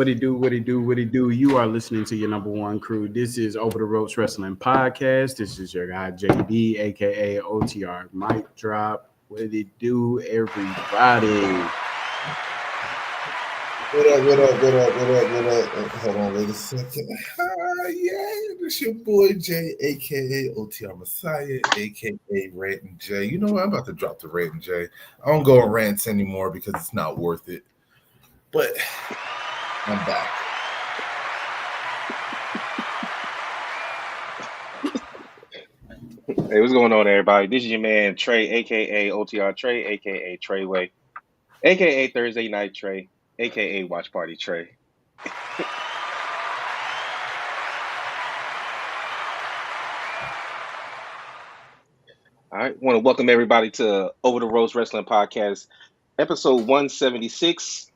What it do, what it do, what it do. You are listening to your number one crew. This is Over the Ropes Wrestling Podcast. This is your guy, JD, aka OTR. Mic drop. What it do, everybody? What up? Hold on, wait a second. This your boy Jay, aka OTR Messiah, aka Rant and Jay. You know what? I'm about to drop the Rant and Jay. I don't go on rants anymore because it's not worth it. But I'm back. Hey, what's going on, everybody? This is your man Trey, aka OTR Trey, aka Treyway, aka Thursday Night Trey, aka Watch Party Trey. All right, want to welcome everybody to Over the Ropes Wrestling Podcast, episode 176.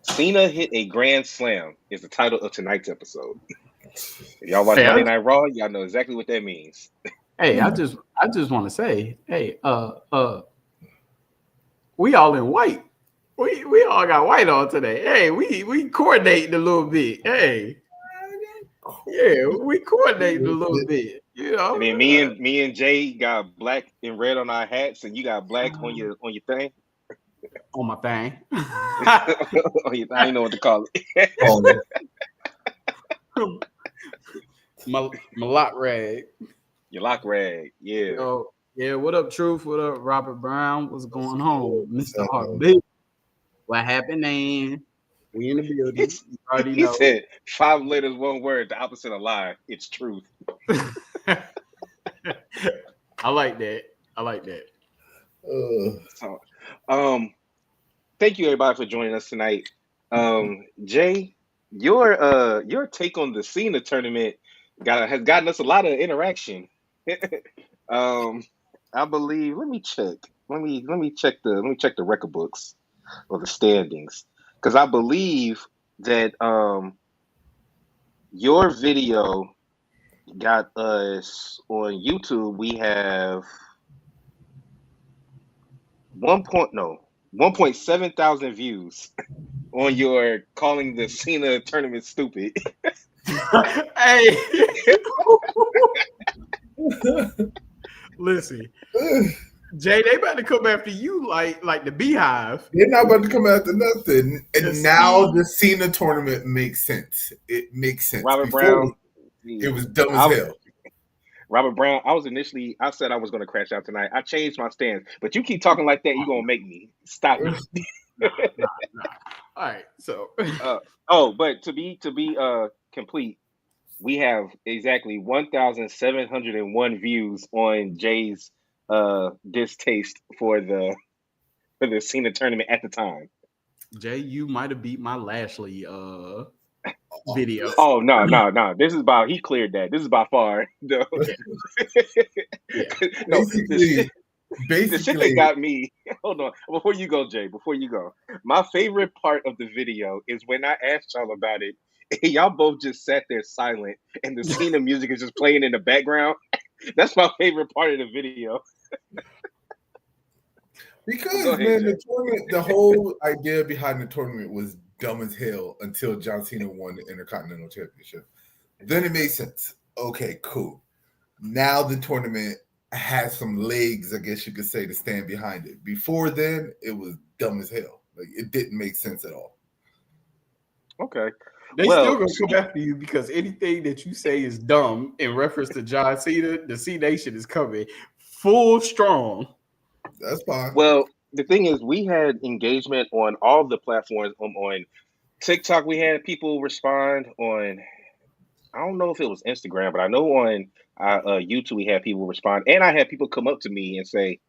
CENA hit a grand slam is the title of tonight's episode. If y'all watch Monday Night Raw, y'all know exactly what that means. Hey, I just want to say, hey, we all in white. We all got white on today. Hey, we coordinating a little bit. Hey, yeah, we coordinating a little bit. You know, I mean, me and Jay got black and red on our hats, and you got black on your thing. On my thing. On your thing, I don't know what to call it. my lock rag. Your lock rag, yeah. Oh, yeah. What up, Truth? What up, Robert Brown? What's going on, Mr. Harvey? What happened, man? We in the building. You already know. He said 5 letters, 1 word, the opposite of lie. It's truth. I like that. So, thank you everybody for joining us tonight. Jay, your take on the CENA tournament has gotten us a lot of interaction. I believe. Let me check. Let me check the record books or the standings, because I believe that your video got us on YouTube. We have 1.7 thousand views on your calling the CENA tournament stupid. Hey, listen, Jay, they about to come after you like the Beehive. They're not about to come after nothing. And now the CENA tournament makes sense. It makes sense. Robert Brown, it was dumb as hell. Robert Brown, I said I was going to crash out tonight. I changed my stance, but you keep talking like that, you're going to make me stop me. Nah. All right, so but to be complete, we have exactly 1,701 views on Jay's distaste for the CENA tournament at the time. Jay, you might have beat my Lashley video. Oh no! This is about, he cleared that. This is by far no. Yeah. No, the shit that got me. Hold on, before you go, Jay. Before you go, my favorite part of the video is when I asked y'all about it. And y'all both just sat there silent, and the CENA music is just playing in the background. That's my favorite part of the video. Because man, the tournament, the whole idea behind the tournament was dumb as hell until John Cena won the Intercontinental Championship. Then it made sense. Okay, cool. Now the tournament has some legs, I guess you could say, to stand behind it. Before then, it was dumb as hell. Like, it didn't make sense at all. Okay. They still gonna come after you because anything that you say is dumb in reference to John Cena, the C Nation is coming full strong. That's fine. Well, the thing is, we had engagement on all the platforms. On TikTok, we had people respond. On, I don't know if it was Instagram, but I know on YouTube we had people respond, and I had people come up to me and say,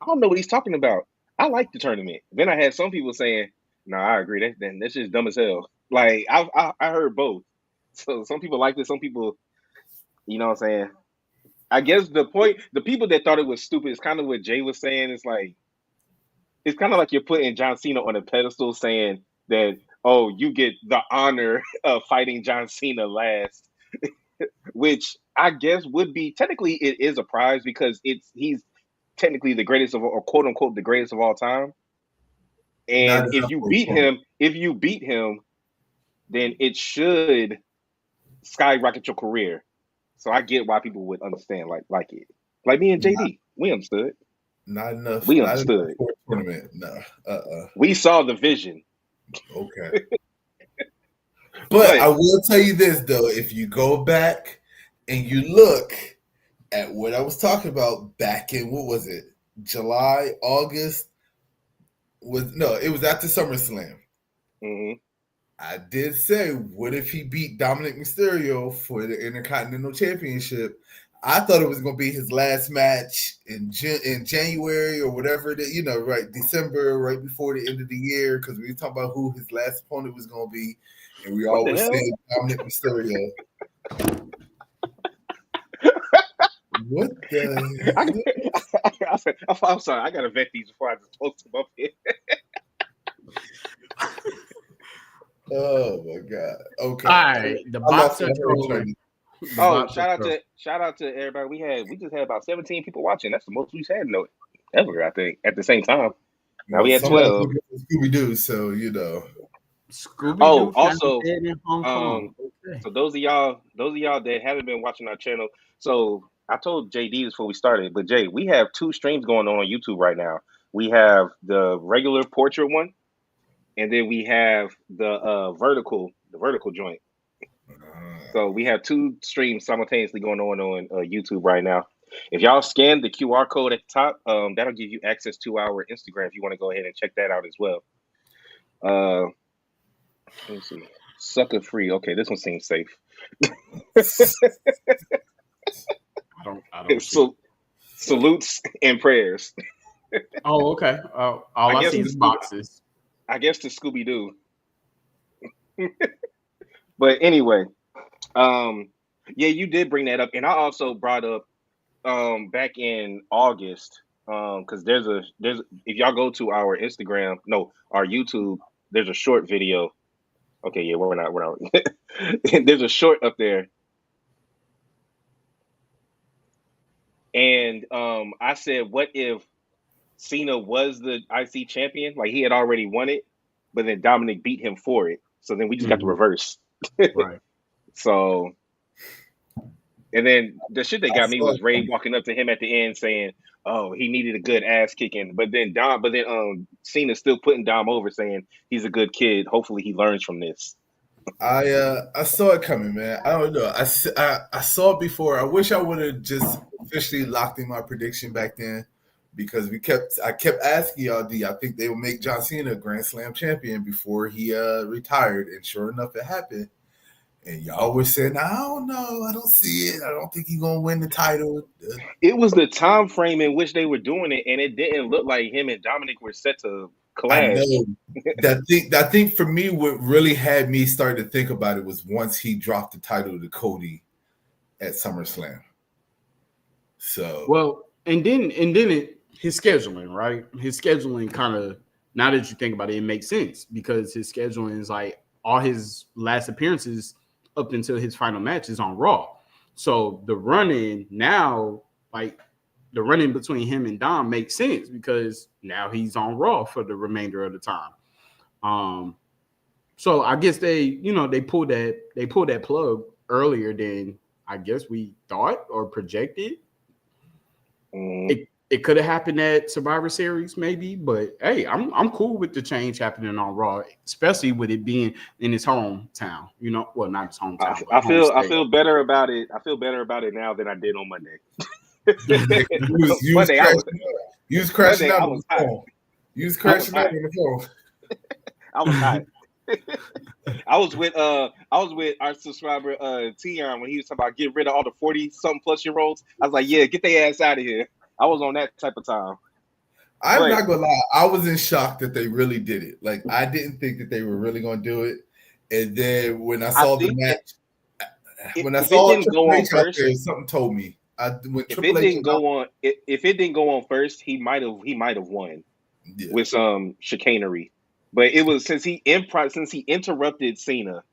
"I don't know what he's talking about. I like the tournament." Then I had some people saying, "No, I agree. That's just dumb as hell." Like I heard both. So some people liked it, some people, you know what I'm saying. I guess the people that thought it was stupid is kind of what Jay was saying. It's kind of like you're putting John Cena on a pedestal, saying that, oh, you get the honor of fighting John Cena last, which I guess would be, technically it is a prize because he's technically the greatest of, or quote unquote the greatest of all time. And if you beat him, then it should skyrocket your career. So I get why people would understand like it. Like me and JD, we understood. Not enough. We Not understood. enough for a tournament. No. We saw the vision. Okay. But I will tell you this though, if you go back and you look at what I was talking about back in what was it? July, August? It was after SummerSlam. Mm-hmm. I did say, what if he beat Dominic Mysterio for the Intercontinental Championship? I thought it was going to be his last match in January or whatever, right, December, right before the end of the year, because we were talking about who his last opponent was going to be, and we always said Dominic Mysterio. What the? I'm sorry. I got to vet these before I just post them up here. Oh my God! Okay. All right, the boxer trolling. Oh, shout out to everybody. We just had about 17 people watching. That's the most we've had ever, I think, at the same time. Now we had 12. Scooby-Doo, so Scooby-Doo. Oh, also, in Hong Kong. Okay. So those of y'all that haven't been watching our channel, so I told JD before we started, but Jay, we have 2 streams going on YouTube right now. We have the regular portrait one, and then we have the vertical joint. So we have 2 streams simultaneously going on YouTube right now. If y'all scan the QR code at the top, that'll give you access to our Instagram if you want to go ahead and check that out as well. Let me see. Sucker free. Okay, this one seems safe. I don't salutes and prayers. Oh, okay. All I see is boxes. I guess the Scooby-Doo. But anyway, yeah, you did bring that up, and I also brought up back in August, because there's if y'all go to our Instagram, our YouTube, there's a short video. Okay, yeah, we're not. There's a short up there, and I said, what if CENA was the IC champion? Like he had already won it, but then Dominic beat him for it. So then we just got the reverse. Right. So, and then the shit that got me was Ray walking up to him at the end saying, "Oh, he needed a good ass kicking," but then Cena's still putting Dom over, saying he's a good kid. Hopefully, he learns from this. I saw it coming, man. I don't know. I saw it before. I wish I would have just officially locked in my prediction back then, because I kept asking y'all, do y'all think they would make John Cena a Grand Slam champion before he retired? And sure enough, it happened. And y'all were saying, I don't know, I don't see it. I don't think he's gonna win the title. It was the time frame in which they were doing it, and it didn't look like him and Dominic were set to clash. I know. I think for me, what really had me start to think about it was once he dropped the title to Cody at SummerSlam. So and then his scheduling, right? His scheduling kind of, now that you think about it, it makes sense, because his scheduling is like all his last appearances up until his final match is on Raw. So the run-in now, like the run-in between him and Dom makes sense, because now he's on Raw for the remainder of the time. So I guess they pulled that plug earlier than I guess we thought or projected. It could have happened at Survivor Series, maybe, but hey, I'm cool with the change happening on Raw, especially with it being in his hometown. Well, not his hometown. I feel better about it. I feel better about it now than I did on Monday. You was crashing out on the phone. You was crashing out on the phone. I was hot. I was with our subscriber Tion when he was talking about getting rid of all the 40-something plus year olds. I was like, yeah, get their ass out of here. I was on that type of time. I'm not gonna lie, I was in shock that they really did it. Like, I didn't think that they were really gonna do it. And then when I saw the match, when I saw it Triple H out there, something told me. If it didn't go on first, he might have won with some chicanery. But it was since he interrupted Cena,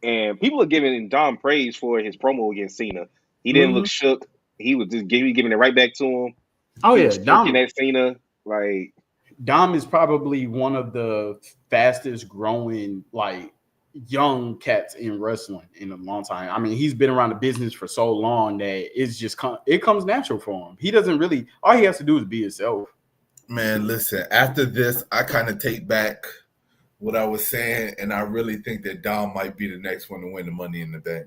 and people are giving Dom praise for his promo against Cena. He didn't look shook. He was just giving it right back to him. Oh, he yeah, was looking at Cena like Dom is probably one of the fastest growing like young cats in wrestling in a long time. I mean, he's been around the business for so long that it's just it comes natural for him. He doesn't really, all he has to do is be himself. Man, listen, after this, I kind of take back what I was saying, and I really think that Dom might be the next one to win the Money in the Bank.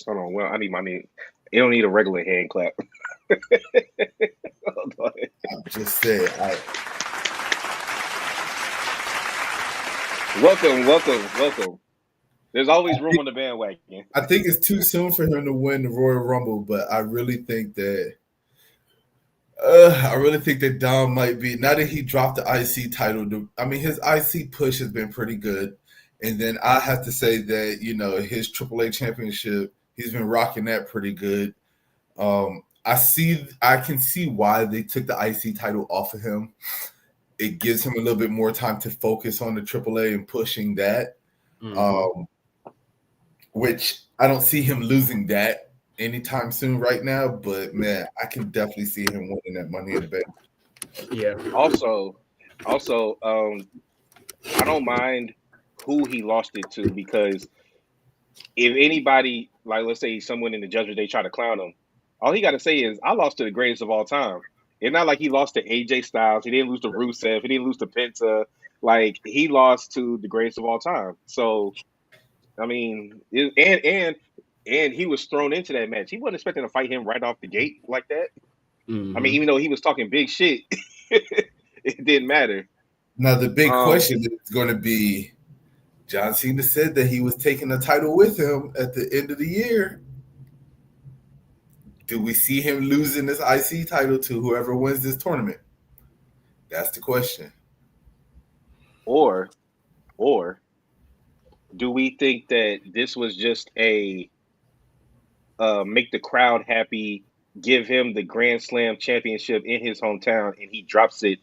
Hold on. Well, I need my name. You don't need a regular hand clap. I'm just saying. Welcome. There's always room on the bandwagon. I think it's too soon for him to win the Royal Rumble, but I really think that Dom might be, now that he dropped the IC title. I mean, his IC push has been pretty good, and then I have to say that his AAA championship, he's been rocking that pretty good. I can see why they took the IC title off of him. It gives him a little bit more time to focus on the AAA and pushing that, which I don't see him losing that anytime soon right now. But, man, I can definitely see him winning that Money in the Bank. Yeah. Also, I don't mind who he lost it to, because if anybody, like let's say someone in the Judgment Day try to clown him, all he got to say is, I lost to the greatest of all time. It's not like he lost to AJ Styles. He didn't lose to Rusev. He didn't lose to Penta. Like, he lost to the greatest of all time. So, I mean, and he was thrown into that match. He wasn't expecting to fight him right off the gate like that. I mean, even though he was talking big shit, it didn't matter. Now, the big question is going to be, John Cena said that he was taking the title with him at the end of the year. Do we see him losing this IC title to whoever wins this tournament? That's the question. Or do we think that this was just a make the crowd happy, give him the Grand Slam championship in his hometown, and he drops it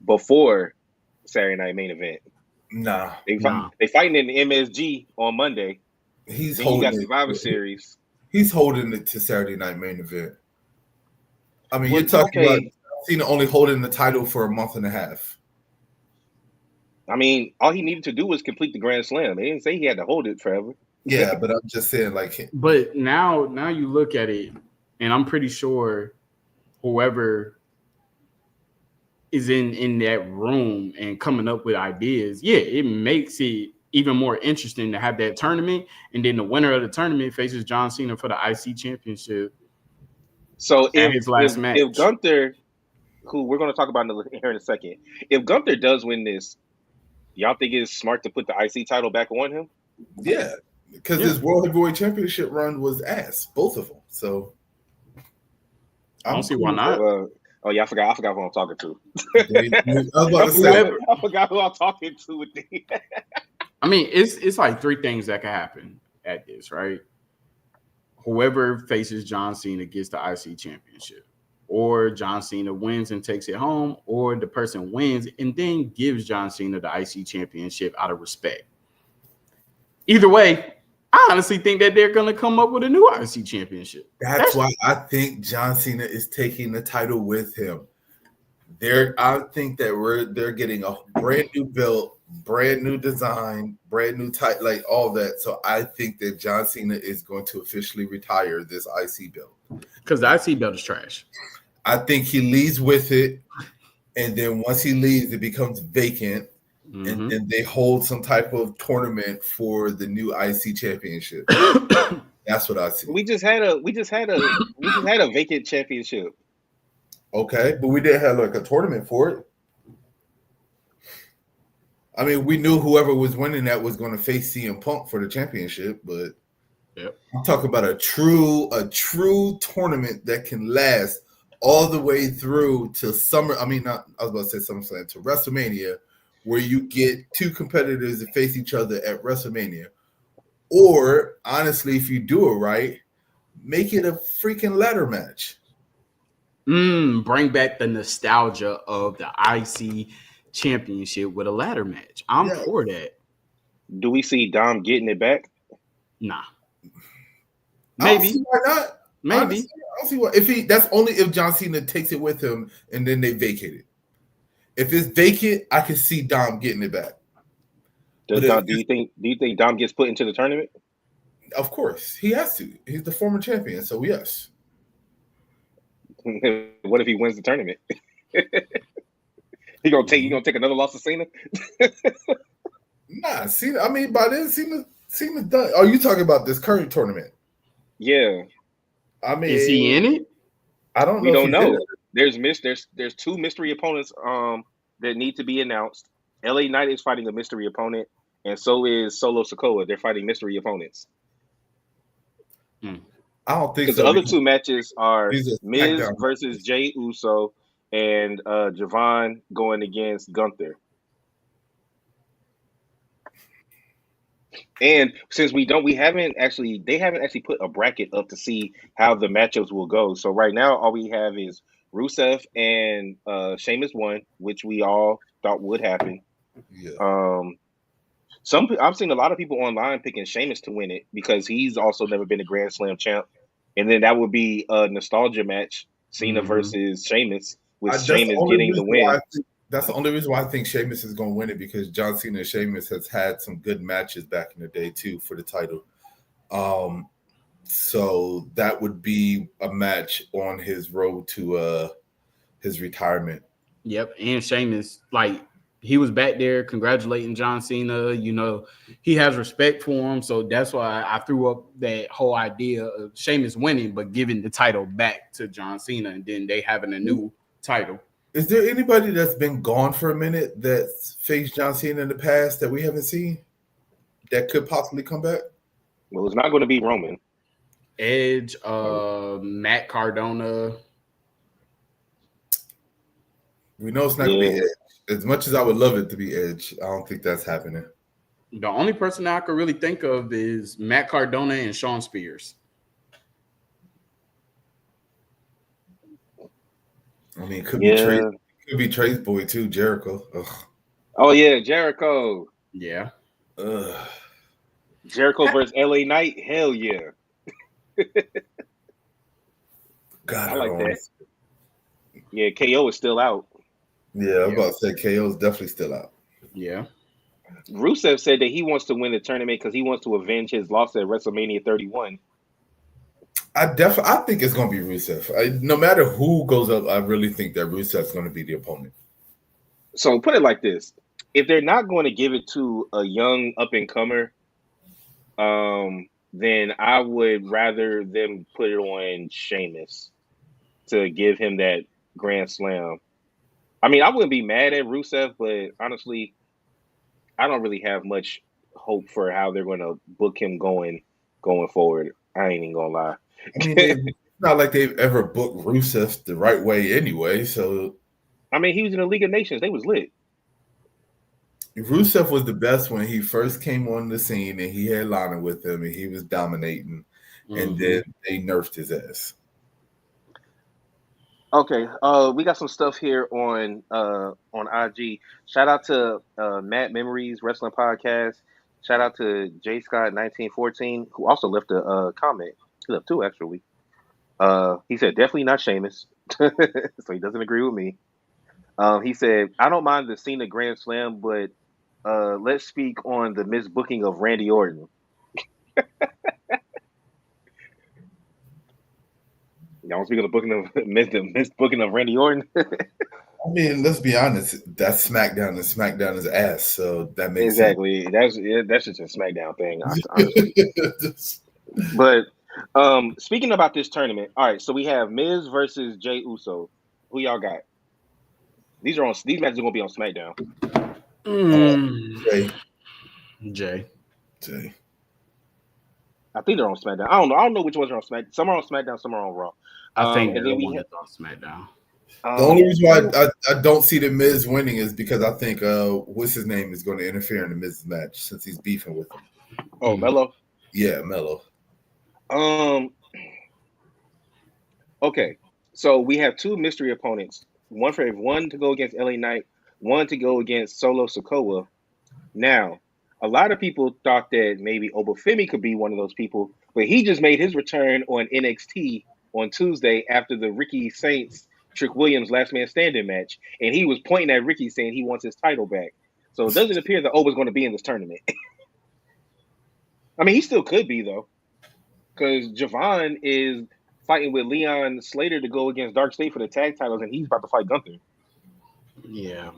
before Saturday Night Main Event? Nah. They fighting in the MSG on Monday. He's then holding you got Survivor Series. He's holding it to Saturday Night Main Event. I mean, you're talking about Cena only holding the title for a month and a half. I mean, all he needed to do was complete the Grand Slam. They didn't say he had to hold it forever. Yeah, but I'm just saying, like. But now you look at it, and I'm pretty sure whoever is in that room and coming up with ideas, it makes it even more interesting to have that tournament, and then the winner of the tournament faces John Cena for the IC championship. So his last match. If Gunther, who we're going to talk about here in a second, if Gunther does win this, y'all think it's smart to put the IC title back on him? Yeah, because his World Heavyweight Championship run was ass, both of them. So I don't see why not. Oh yeah, I forgot who I'm talking to. I forgot who I'm talking to with the. I mean, it's like three things that can happen at this, right? Whoever faces John Cena gets the IC championship, or John Cena wins and takes it home, or the person wins and then gives John Cena the IC championship out of respect. Either way, I honestly think that they're going to come up with a new IC championship. That's why I think John Cena is taking the title with him. I think that they're getting a brand new belt, brand new design, brand new title, like all that. So I think that John Cena is going to officially retire this IC belt. Because the IC belt is trash. I think he leaves with it, and then once he leaves, it becomes vacant, and then they hold some type of tournament for the new IC championship. That's what I see. We just had a vacant championship. Okay, but we didn't have like a tournament for it. I mean, we knew whoever was winning that was going to face CM Punk for the championship, but I'm talking about a true tournament that can last all the way through to summer. I mean, I was about to say SummerSlam, to WrestleMania, where you get two competitors that face each other at WrestleMania. Or honestly, if you do it right, make it a freaking ladder match. Bring back the nostalgia of the IC championship with a ladder match. I'm for that. Do we see Dom getting it back? Nah. Maybe. I don't see why not. Maybe. Honestly, I don't see why. That's only if John Cena takes it with him and then they vacate it. If it's vacant, I can see Dom getting it back. Do you think Dom gets put into the tournament? Of course, he has to. He's the former champion, so yes. What if he wins the tournament? He gonna take another loss to CENA? Nah, Cena. I mean, by then Cena's done. Are you talking about this current tournament? Yeah. I mean, is he in it? I don't know. We don't know. There's two mystery opponents that need to be announced. LA Knight is fighting a mystery opponent, and so is Solo Sikoa. They're fighting mystery opponents. I don't think so. The other two matches are Miz versus Jey Uso and Javon going against Gunther. And since they haven't actually put a bracket up to see how the matchups will go. So right now, all we have is Rusev and Sheamus won, which we all thought would happen. Yeah. I've seen a lot of people online picking Sheamus to win it because he's also never been a Grand Slam champ, and then that would be a nostalgia match: Cena versus Sheamus, with Sheamus getting the win. That's the only reason why I think Sheamus is going to win it, because John Cena and Sheamus has had some good matches back in the day too for the title. So that would be a match on his road to his retirement. Yep, and Sheamus, like, he was back there congratulating John Cena. You know, he has respect for him, so that's why I threw up that whole idea of Sheamus winning, but giving the title back to John Cena, and then they having a new title. Is there anybody that's been gone for a minute that's faced John Cena in the past that we haven't seen that could possibly come back? Well, it's not going to be Roman. Edge, Matt Cardona. We know it's not going to be Edge. As much as I would love it to be Edge, I don't think that's happening. The only person I could really think of is Matt Cardona and Shawn Spears. I mean, it could be Trace. It could be Trace Boy too, Jericho. Ugh. Oh yeah, Jericho. Yeah. Jericho versus LA Knight. Hell yeah. God, I like that. Yeah, KO is still out. Yeah, I'm about to say KO is definitely still out. Yeah. Rusev said that he wants to win the tournament because he wants to avenge his loss at WrestleMania 31. I think it's going to be Rusev. No matter who goes up, I really think that Rusev's going to be the opponent. So put it like this: if they're not going to give it to a young up and comer, then I would rather them put it on Sheamus to give him that Grand Slam. I mean, I wouldn't be mad at Rusev, but honestly, I don't really have much hope for how they're going to book him going forward. I ain't even gonna lie. I mean, it's not like they've ever booked Rusev the right way anyway. So, I mean, he was in the League of Nations. They was lit. Rusev was the best when he first came on the scene, and he had Lana with him, and he was dominating. And then they nerfed his ass. Okay, we got some stuff here on IG. Shout out to Matt Memories Wrestling Podcast. Shout out to J Scott 1914, who also left a comment. He left two actually. He said definitely not Sheamus, so he doesn't agree with me. He said I don't mind the Cena Grand Slam, but let's speak on the misbooking of Randy Orton. Y'all speaking of the misbooking of Randy Orton. I mean, let's be honest. That's SmackDown, and SmackDown is ass. So that makes sense. That's just a SmackDown thing. But speaking about this tournament, all right. So we have Miz versus Jey Uso. Who y'all got? These matches are gonna be on SmackDown. Jay. I think they're on SmackDown. I don't know which ones are on SmackDown. Some are on SmackDown, some are on Raw. I think they're the one that's on SmackDown. The only reason why I don't see the Miz winning is because I think what's his name is going to interfere in the Miz match since he's beefing with him. Oh, Melo? Yeah, Melo. Okay, so we have two mystery opponents. One to go against LA Knight, one to go against Solo Sikoa. Now, a lot of people thought that maybe Obafemi could be one of those people, but he just made his return on NXT on Tuesday after the Ricky Saints Trick Williams' last man standing match, and he was pointing at Ricky saying he wants his title back. So it doesn't appear that Oba's going to be in this tournament. I mean, he still could be though, because Javon is fighting with Leon Slater to go against Dark State for the tag titles, and he's about to fight Gunther. Yeah.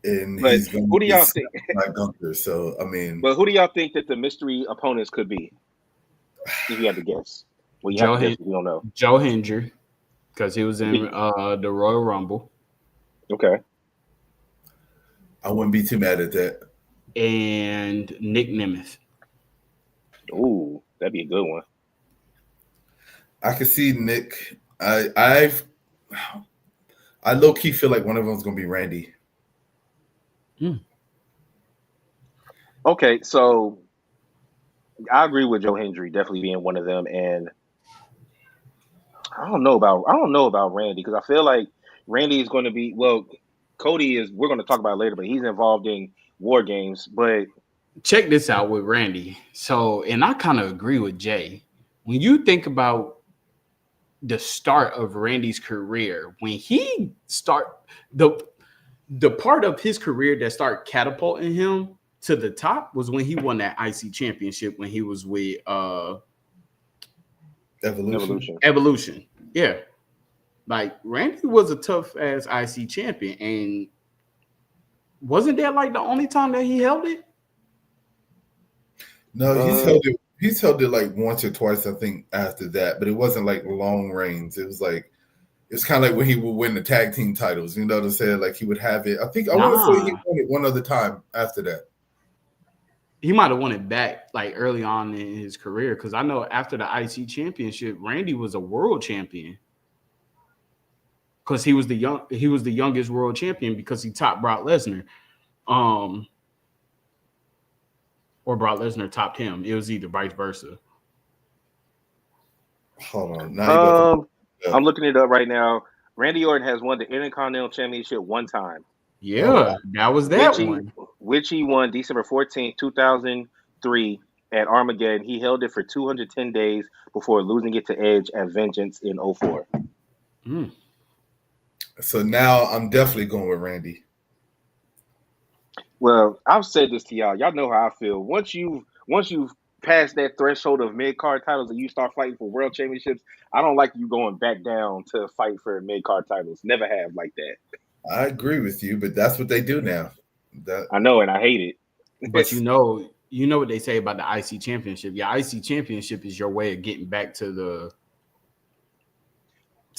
And But he's going who do to y'all think? like Gunther. So I mean, But who do y'all think that the mystery opponents could be? If you had to guess, well, you Joe have to guess. We don't know. Joe Hendry, because he was in the Royal Rumble. Okay. I wouldn't be too mad at that. And Nick Nemeth. Ooh, that'd be a good one. I could see Nick. I low key feel like one of them's gonna be Randy. Okay, so I agree with Joe Hendry definitely being one of them, and I don't know about Randy, because I feel like Randy is going to be, well, Cody is, we're going to talk about it later, but he's involved in War Games. But check this out with Randy. So, and I kind of agree with Jay. When you think about the start of Randy's career, when he the part of his career that started catapulting him to the top was when he won that IC championship when he was with Evolution. Yeah. Like Randy was a tough ass IC champion, and wasn't that like the only time that he held it? No, he's held it like once or twice, I think, after that, but it wasn't like long reigns. It was like, it's kind of like when he would win the tag team titles, you know what I'm saying? Like he would have it. I want to say he won it one other time after that. He might have won it back like early on in his career, because I know after the IC championship, Randy was a world champion. Because he was the youngest world champion because he topped Brock Lesnar. Or Brock Lesnar topped him. It was either vice versa. Hold on. Now I'm looking it up right now. Randy Orton has won the Intercontinental Championship one time. Yeah, that was that one. Which he won December 14th, 2003 at Armageddon. He held it for 210 days before losing it to Edge at Vengeance in 2004. So now I'm definitely going with Randy. Well, I've said this to y'all. Y'all know how I feel. Once you've passed that threshold of mid-card titles and you start fighting for world championships, I don't like you going back down to fight for mid-card titles. Never have like that. I agree with you, but that's what they do now. I know, and I hate it. But you know what they say about the IC championship. Your IC championship is your way of getting back to the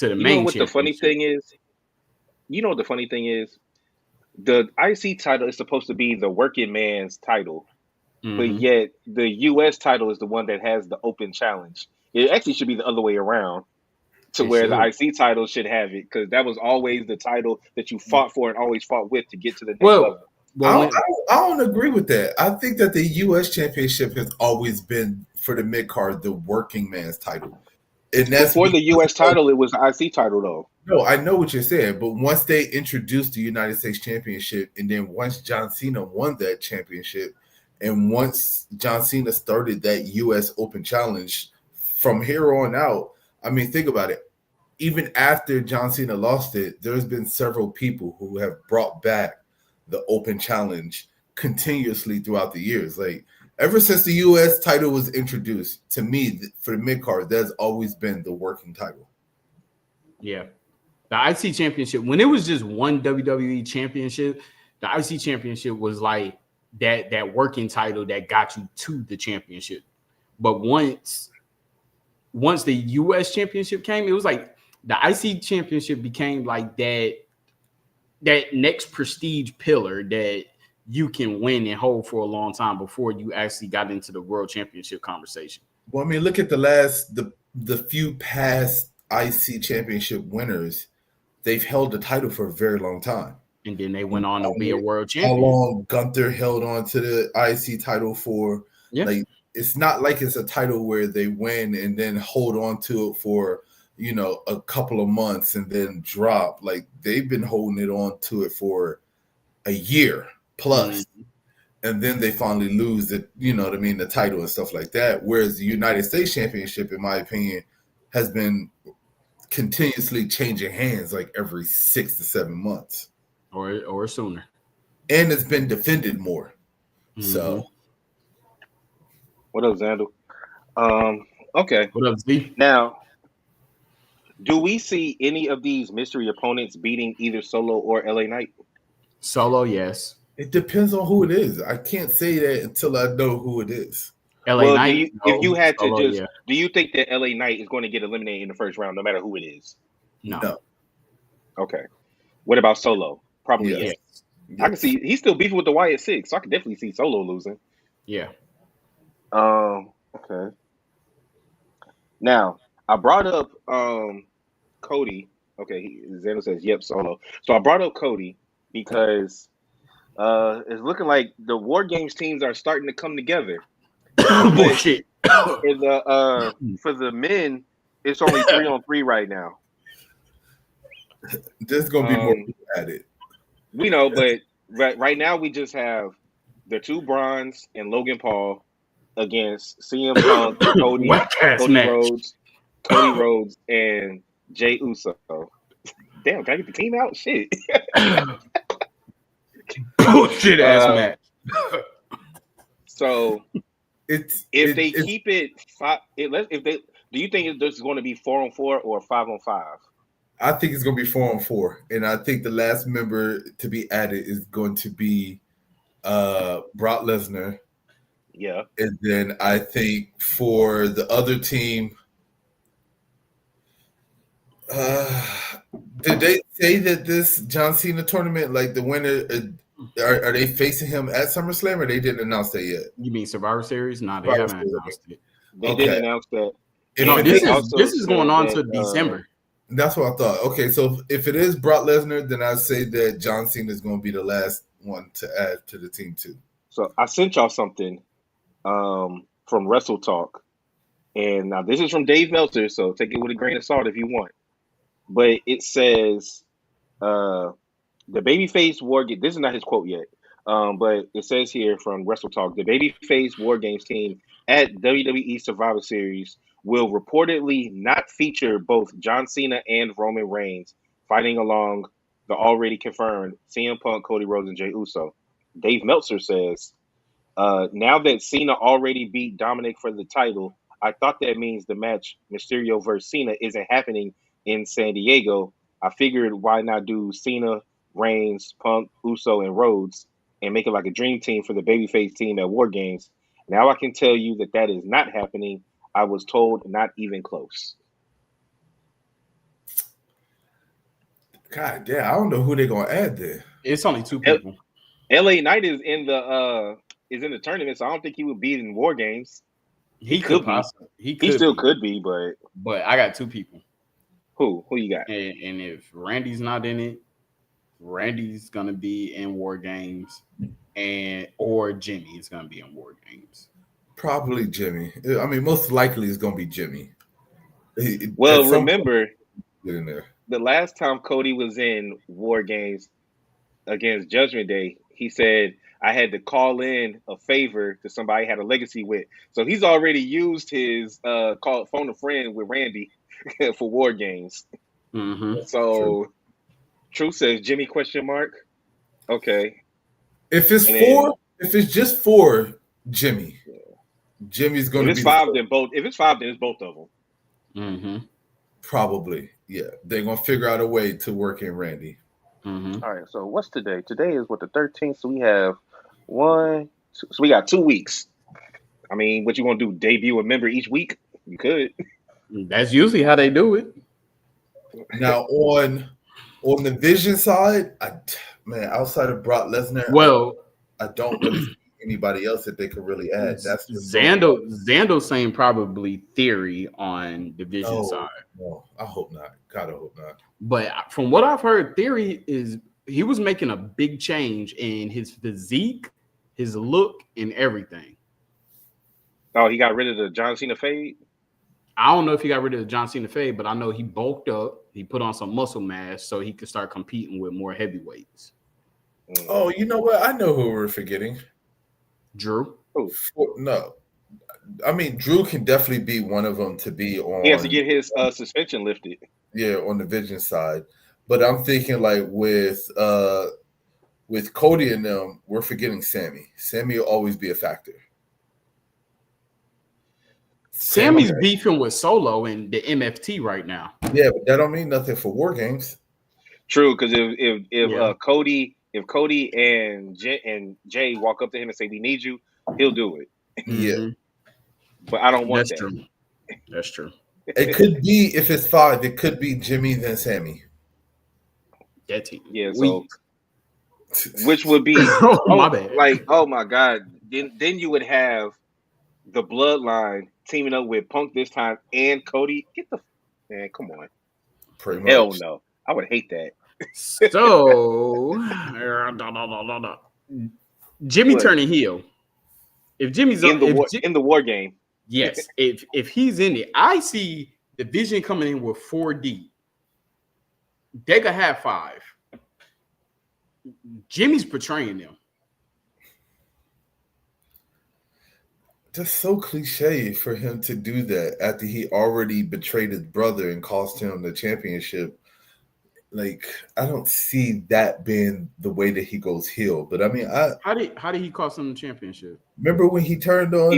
main. You know what the funny thing is? The IC title is supposed to be the working man's title, but yet the US title is the one that has the open challenge. It actually should be the other way around, where the IC title should have it, because that was always the title that you fought for and always fought with to get to the next level. I don't agree with that. I think that the U.S. Championship has always been, for the mid-card, the working man's title. And that's before the U.S. title, it was the IC title, though. No, I know what you're saying, but once they introduced the United States Championship, and then once John Cena won that championship, and once John Cena started that U.S. Open Challenge, from here on out, I mean, think about it. Even after John Cena lost it, there's been several people who have brought back the Open Challenge continuously throughout the years. Like, ever since the U.S. title was introduced, to me, for the mid-card, that's always been the working title. Yeah. The IC championship, when it was just one WWE championship, the IC championship was like that working title that got you to the championship. But once the US championship came, it was like the IC championship became like that next prestige pillar that you can win and hold for a long time before you actually got into the world championship conversation. Well, I mean, look at the few past IC championship winners. They've held the title for a very long time. And then they went on to be a world champion. How long Gunther held on to the IC title for? Yeah. Like, it's not like it's a title where they win and then hold on to it for, a couple of months and then drop. Like, they've been holding it on to it for a year plus. And then they finally lose it, the title and stuff like that. Whereas the United States Championship, in my opinion, has been continuously changing hands like every 6 to 7 months, or sooner, and it's been defended more. So, what up, Xandal? Okay. What up, Z? Now, do we see any of these mystery opponents beating either Solo or LA Knight? Solo, yes. it depends on who it is. I can't say that until I know who it is. LA Well, Knight, if you had Solo, to just, yeah. do you think that LA Knight is going to get eliminated in the first round, no matter who it is? No. Okay. What about Solo? Probably Yes. yes. I can see he's still beefing with the Wyatt Six, so I can definitely see Solo losing. Yeah. Okay. Now I brought up Cody. Okay, Xander says yep, Solo. So I brought up Cody because it's looking like the War Games teams are starting to come together. Bullshit. For the men, it's only 3-on-3 right now. There's gonna be more people at it. We know, but right now we just have the two Bronze and Logan Paul against CM Punk, Cody Rhodes, and Jey Uso. Damn, can I get the team out? Shit. Bullshit ass match. So do you think it's going to be 4-on-4 or 5-on-5? I think it's going to be 4-on-4, and I think the last member to be added is going to be Brock Lesnar. Yeah, and then I think for the other team, did they say that this John Cena tournament, like the winner, are they facing him at SummerSlam, or they didn't announce that yet? You mean Survivor Series? No, they haven't announced it. They didn't announce that. No, this is going on to December. That's what I thought. Okay, so if it is Brock Lesnar, then I'd say that John Cena is going to be the last one to add to the team too. So I sent y'all something from Wrestle Talk, and now this is from Dave Meltzer, so take it with a grain of salt if you want. But it says the Babyface War Games. This is not his quote yet, but it says here from Wrestle Talk: the Babyface War Games team at WWE Survivor Series will reportedly not feature both John Cena and Roman Reigns fighting along the already confirmed CM Punk, Cody Rhodes, and Jey Uso. Dave Meltzer says, now that Cena already beat Dominic for the title, I thought that means the match Mysterio vs. Cena isn't happening in San Diego. I figured why not do Cena, Reigns, Punk, Uso, and Rhodes and make it like a dream team for the babyface team at War Games. Now I can tell you that is not happening. I was told not even close. God damn, I don't know who they're gonna add there. It's only two people. LA Knight is in the tournament, so I don't think he would be in War Games. He could possibly. He still could be, but I got two people. Who you got? And if Randy's not in it, Randy's gonna be in War Games, or Jimmy is gonna be in War Games. Probably Jimmy. I mean, most likely it's gonna be Jimmy. Well, remember the last time Cody was in War Games against Judgment Day, he said I had to call in a favor to somebody I had a legacy with. So he's already used his phone a friend with Randy for War Games. Mm-hmm. So True says Jimmy ? Okay. If it's just for Jimmy, Jimmy's going to be. If it's 5, then both. If it's 5, then it's both of them. Mm-hmm. Probably, yeah. They're going to figure out a way to work in Randy. Mm-hmm. All right. So what's today? Today is the 13th. So we have 1, 2, so we got 2 weeks. I mean, what you want to do? Debut a member each week? You could. That's usually how they do it. Now on the Vision side, outside of Brock Lesnar, I don't really see anybody else that they could really add. That's Xando's saying probably Theory on the Vision side. No, I hope not. God, I hope not. But from what I've heard, Theory he was making a big change in his physique, his look, and everything. Oh, he got rid of the John Cena fade? I don't know if he got rid of the John Cena fade, but I know he bulked up. He put on some muscle mass so he could start competing with more heavyweights. Oh, you know what? I know who we're forgetting. Drew? No. I mean, Drew can definitely be one of them to be on. He has to get his suspension lifted. Yeah, on the Vision side. But I'm thinking like with Cody and them, we're forgetting Sammy. Sammy will always be a factor. Sammy's beefing with Solo in the MFT right now. Yeah, but that don't mean nothing for War Games. True, because if Cody and Jay walk up to him and say we need you, he'll do it. Yeah, but I don't want that. True. That's true. It could be if it's 5. It could be Jimmy then Sammy. That team. Yeah. So, which would be my bad. Like, oh my God. Then you would have the Bloodline teaming up with Punk this time and Cody. Get the man. Come on. Pretty much. Hell no. I would hate that. So Jimmy turning heel. If Jimmy's in the war game, yes. If he's in it, I see the Vision coming in with 4D. They could have 5. Jimmy's portraying them. Just so cliche for him to do that after he already betrayed his brother and cost him the championship. Like, I don't see that being the way that he goes heel. But I mean, how did he cost him the championship? Remember when he turned on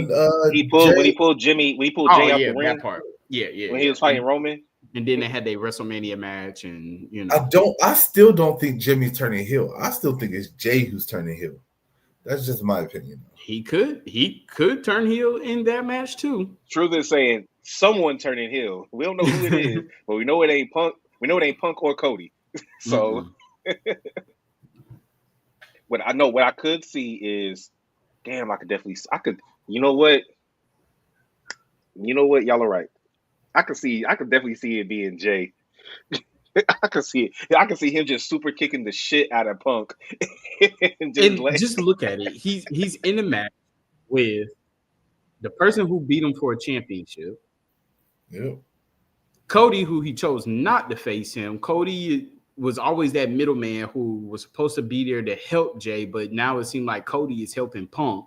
he pulled Jay out the ring? That part. Yeah. When he was fighting Roman. And then they had their WrestleMania match, and you know. I still don't think Jimmy's turning heel. I still think it's Jay who's turning heel. That's just my opinion. He could turn heel in that match too. Truth is saying someone turning heel. We don't know who it is, but we know it ain't Punk. We know it ain't Punk or Cody. So, what I could see is, damn, I could. You know what? Y'all are right. I could definitely see it being Jay. I could see it. I could see him just super kicking the shit out of Punk. and just look at it. He's in the match with the person who beat him for a championship. Yep. Cody, who he chose not to face him. Cody was always that middleman who was supposed to be there to help Jay, but now it seems like Cody is helping Punk.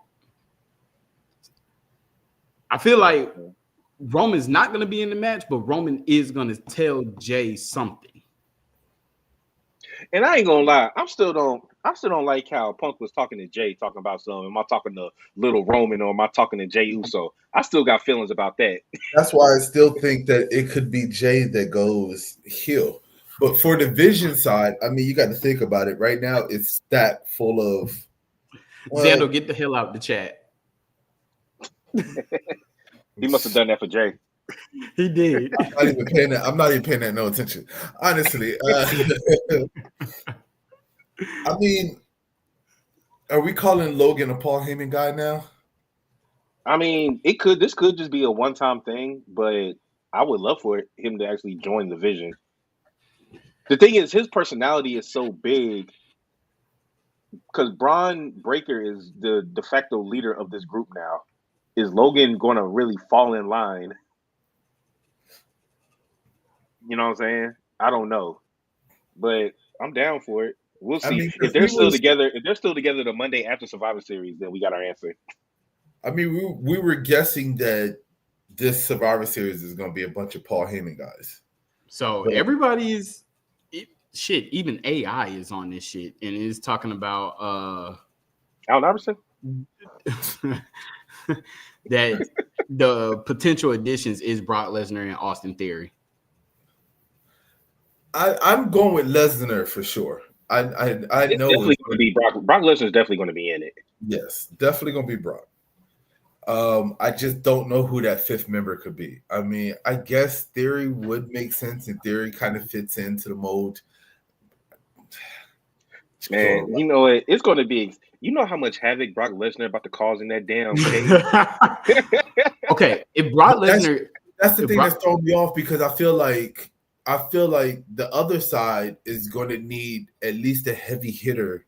I feel like Roman's not going to be in the match, but Roman is going to tell Jay something. And I ain't gonna lie, I still don't like how Punk was talking to Jay, talking about something. Am I talking to little Roman or am I talking to Jay Uso? I still got feelings about that. That's why I still think that it could be Jay that goes heel. But for the Vision side, I mean, you got to think about it. Right now, it's stacked full of. Xander, get the hell out the chat. He must have done that for Jay. He did. I'm not even paying that no attention. Honestly. I mean, are we calling Logan a Paul Heyman guy now? I mean, this could just be a one-time thing, but I would love for him to actually join the Vision. The thing is, his personality is so big because Braun Breaker is the de facto leader of this group now. Is Logan going to really fall in line? You know what I'm saying? I don't know, but I'm down for it. We'll see. I mean, if they're still together the Monday after Survivor Series, then we got our answer. I mean, we were guessing that this Survivor Series is going to be a bunch of Paul Heyman guys. So everybody is shit. Even AI is on this shit and is talking about Allen Iverson. That the potential additions is Brock Lesnar and Austin Theory. I'm going with Lesnar for sure. I know it's definitely going to be Brock. Brock Lesnar is definitely going to be in it. Yes, definitely going to be Brock. I just don't know who that 5th member could be. I mean, I guess Theory would make sense, and Theory kind of fits into the mold. Man, you know it. It's going to be. You know how much havoc Brock Lesnar about to cause in that damn cage? Okay, if Brock Lesnar, that's the thing that's throwing me off because I feel like the other side is going to need at least a heavy hitter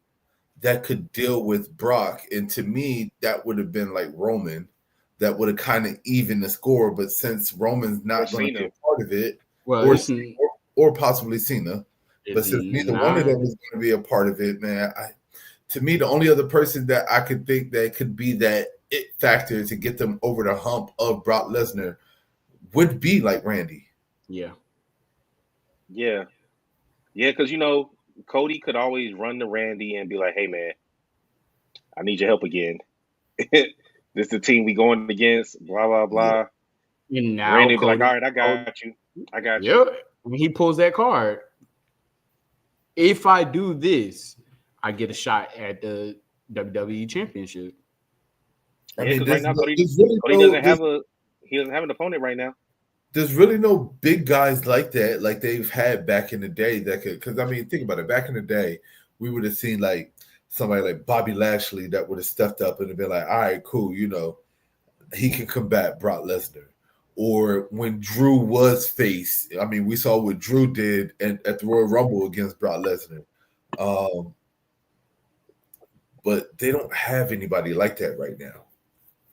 that could deal with Brock. And to me, that would have been like Roman. That would have kind of evened the score. But since Roman's not going to be a part of it, or possibly CENA, but since neither one of them is going to be a part of it, man, to me, the only other person that I could think that could be that it factor to get them over the hump of Brock Lesnar would be like Randy. Yeah. Yeah. Because Cody could always run to Randy and be like, "Hey man, I need your help again. This is the team we going against. Blah blah blah." And And now Randy would be Cody, like, "All right, I got you. I got yeah, you." when he pulls that card, if I do this, I get a shot at the WWE Championship. I Yeah, mean, because right now Cody he doesn't have an opponent right now. there's really no big guys like that, like they've had back in the day that could. Because I mean, think about it. Back in the day, we would have seen like somebody like Bobby Lashley that would have stepped up and been like, "All right, cool, he can combat Brock Lesnar." Or when Drew was face, I mean, we saw what Drew did at the Royal Rumble against Brock Lesnar. But they don't have anybody like that right now.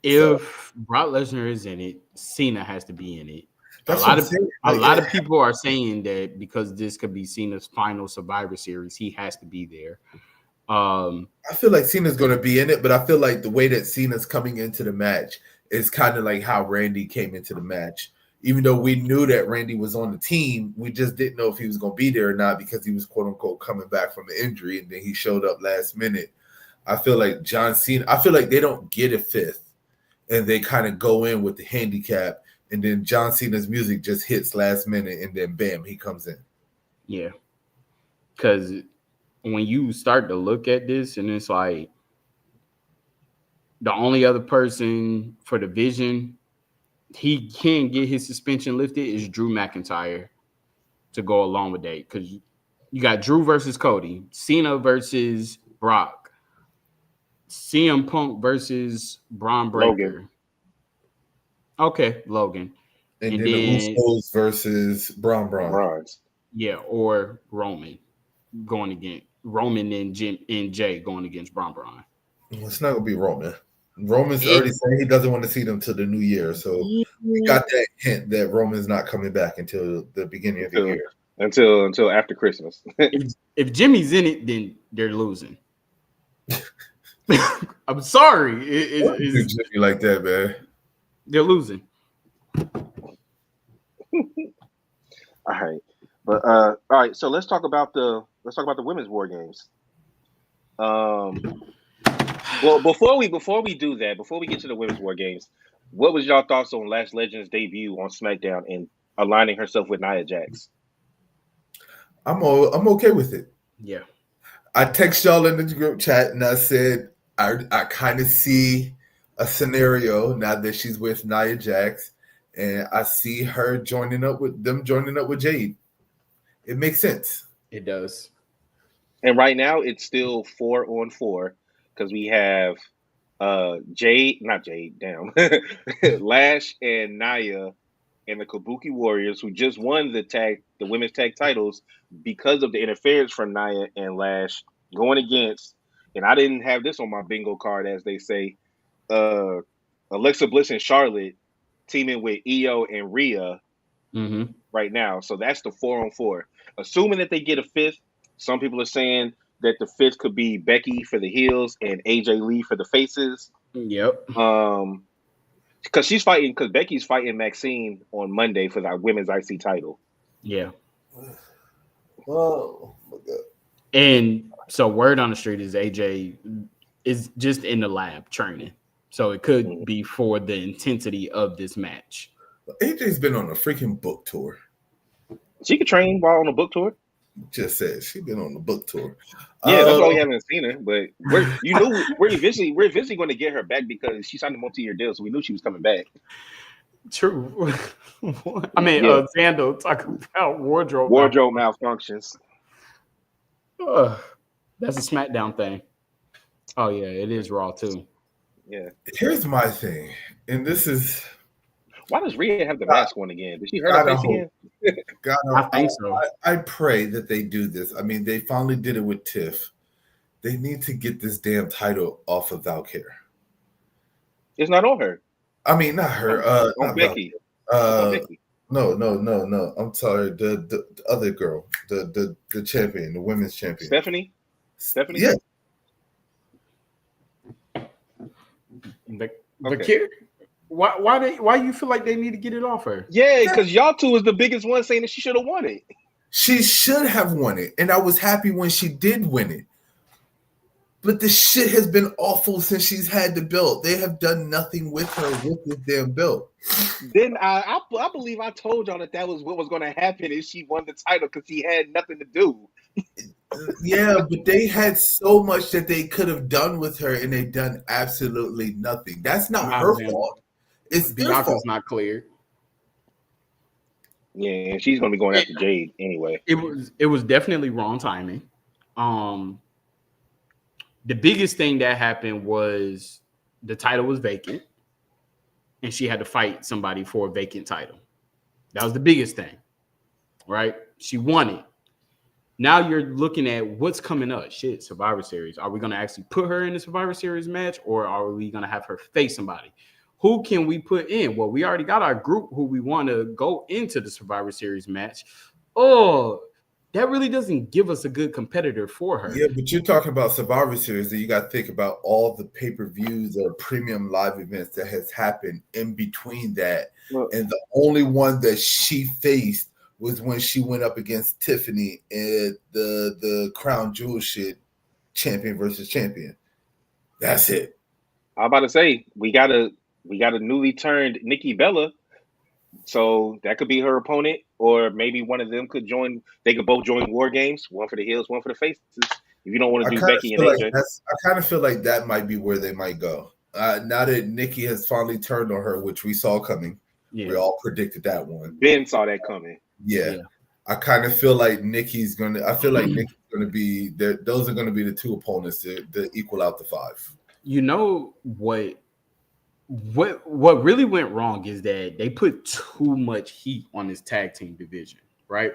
If Brock Lesnar is in it, Cena has to be in it. That's a lot of people are saying that because this could be Cena's final Survivor Series, he has to be there. I feel like Cena's going to be in it, but I feel like the way that Cena's coming into the match is kind of like how Randy came into the match. Even though we knew that Randy was on the team, we just didn't know if he was going to be there or not because he was quote unquote coming back from an injury, and then he showed up last minute. I feel like John Cena. I feel like they don't get a fifth, and they kind of go in with the handicap, and then John Cena's music just hits last minute, and then bam, he comes in. Yeah, because when you start to look at this, and it's like the only other person for the Vision he can get his suspension lifted is Drew McIntyre to go along with that, because you got Drew versus Cody, Cena versus Brock, CM Punk versus Braun Breaker. Logan. Okay, Logan. And then the Usos versus Braun. Yeah, or Roman going against Roman and Jay going against Braun. It's not gonna be Roman. Roman's already saying he doesn't want to see them till the new year, so we got that hint that Roman's not coming back until the beginning of the year, until after Christmas. if Jimmy's in it, then they're losing. I'm sorry, it's Jimmy like that, man. They're losing. All right, but all right. So let's talk about the women's war games. Well, before we do that, before we get to the women's war games, what was y'all thoughts on Lash Legend's debut on SmackDown and aligning herself with Nia Jax? I'm okay with it. Yeah, I text y'all in the group chat and I said I kind of see a scenario now that she's with Nia Jax, and I see her joining up with Jade. It makes sense. It does. And right now it's still 4-on-4 because we have Lash and Nia and the Kabuki Warriors, who just won the women's tag titles because of the interference from Nia and Lash, going against, and I didn't have this on my bingo card, as they say, Alexa Bliss and Charlotte teaming with Io and Rhea right now. So that's the 4-on-4. Assuming that they get a fifth, some people are saying that the fifth could be Becky for the heels and AJ Lee for the faces. Yep. Because Becky's fighting Maxine on Monday for the women's IC title. Yeah. Oh my God. And so word on the street is AJ is just in the lab training. So it could be for the intensity of this match. AJ's been on a freaking book tour. She could train while on a book tour. Just said she's been on the book tour. Yeah, that's why we haven't seen her. But we're eventually going to get her back because she signed a multi-year deal, so we knew she was coming back. True. I mean, Vandal talking about wardrobe malfunctions. That's a SmackDown thing. Oh yeah, it is Raw too. Yeah. Here's my thing, and this is. Why does Rhea have the mask on again? Did she hurt her face again? God, I think so. I pray that they do this. I mean, they finally did it with Tiff. They need to get this damn title off of Valkyrie. It's not on her. I mean, not her. On not Becky. Becky. No. I'm sorry. The other girl, the champion, the women's champion. Stephanie? Yeah. Vakir? Why you feel like they need to get it off her? Yeah, because y'all two was the biggest one saying that she should have won it. She should have won it, and I was happy when she did win it. But the shit has been awful since she's had the belt. They have done nothing with her with this damn belt. Then I believe I told y'all that was what was going to happen if she won the title because she had nothing to do. Yeah, but they had so much that they could have done with her, and they've done absolutely nothing. That's not her fault. It's Bianca's not cleared. Yeah, and she's going to be going after Jade anyway. It was definitely wrong timing. The biggest thing that happened was the title was vacant, and she had to fight somebody for a vacant title. That was the biggest thing, right? She won it. Now you're looking at what's coming up. Shit, Survivor Series. Are we going to actually put her in the Survivor Series match, or are we going to have her face somebody? Who can we put in? Well, we already got our group who we want to go into the Survivor Series match. Oh, that really doesn't give us a good competitor for her. Yeah, but you're talking about Survivor Series, and you got to think about all the pay-per-views or premium live events that has happened in between that. And the only one that she faced was when she went up against Tiffany at the Crown Jewel shit, champion versus champion. That's it. I'm about to say we got a newly turned Nikki Bella. So that could be her opponent, or maybe one of them could join. They could both join War Games, one for the heels, one for the faces. If you don't want to do Becky and AJ, I kind of feel like that might be where they might go. Now that Nikki has finally turned on her, which we saw coming, we all predicted that one. Ben saw that coming. Yeah. I kind of feel like Nikki's gonna. I feel like Nikki's gonna be there. Those are gonna be the two opponents to equal out the 5. You know what? What really went wrong is that they put too much heat on this tag team division, right?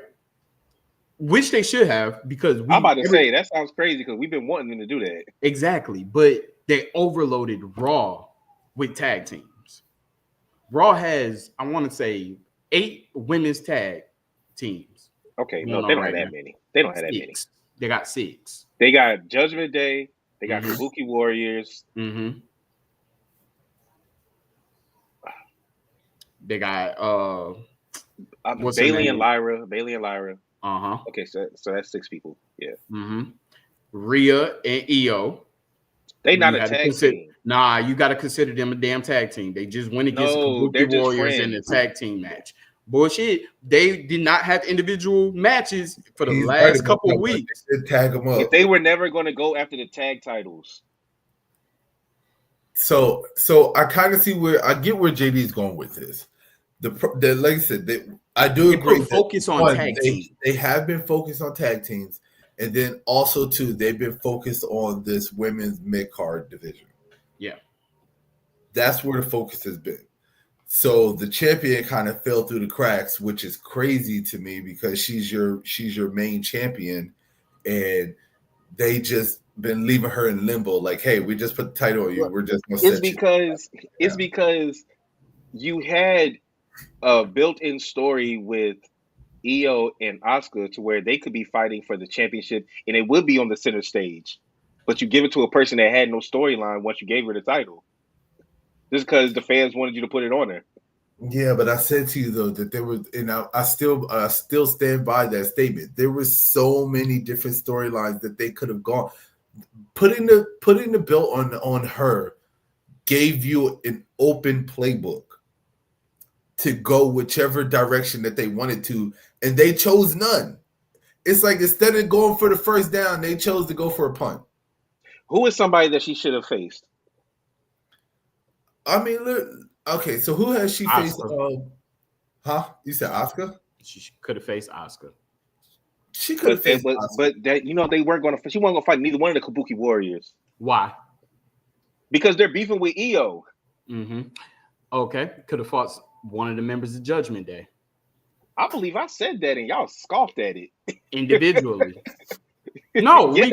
Which they should have, because I'm about to say that sounds crazy because we've been wanting them to do that. Exactly, but they overloaded Raw with tag teams. Raw has, I want to say, 8 women's tag teams. Okay, no, they don't have that many. They don't have that many. They got 6. They got Judgment Day. They got Kabuki Warriors. They got Bailey and Lyra. Okay, so that's 6 people. Yeah. Rhea and Io. They not a tag team. Nah, you got to consider them a damn tag team. They just went against the Kabuki Warriors in the tag team match. Bullshit. They did not have individual matches for the last couple of weeks. Tag them up. They were never going to go after the tag titles. So I kind of see I get where JD's going with this. The like I said, I do agree. Focus on tag teams. They have been focused on tag teams, and then also too, they've been focused on this women's mid-card division. Yeah, that's where the focus has been. So the champion kind of fell through the cracks, which is crazy to me because she's your main champion, and they just been leaving her in limbo. Like, hey, we just put the title on you. We're just gonna set it's because you had a built-in story with Io and Asuka to where they could be fighting for the championship, and it would be on the center stage. But you give it to a person that had no storyline once you gave her the title, just because the fans wanted you to put it on her. Yeah, but I said to you though that there was, and I still stand by that statement. There were so many different storylines that they could have gone. Putting the belt on her gave you an open playbook to go whichever direction that they wanted to, and they chose none. It's like instead of going for the first down, they chose to go for a punt. Who is somebody that she should have faced? I mean, okay, so who has she faced? You said Asuka? She could have faced Asuka. She could have faced Asuka. But that, they weren't going to. She wasn't going to fight neither one of the Kabuki Warriors. Why? Because they're beefing with Io. Okay, could have fought one of the members of Judgment Day. I believe I said that, and y'all scoffed at it individually. No, we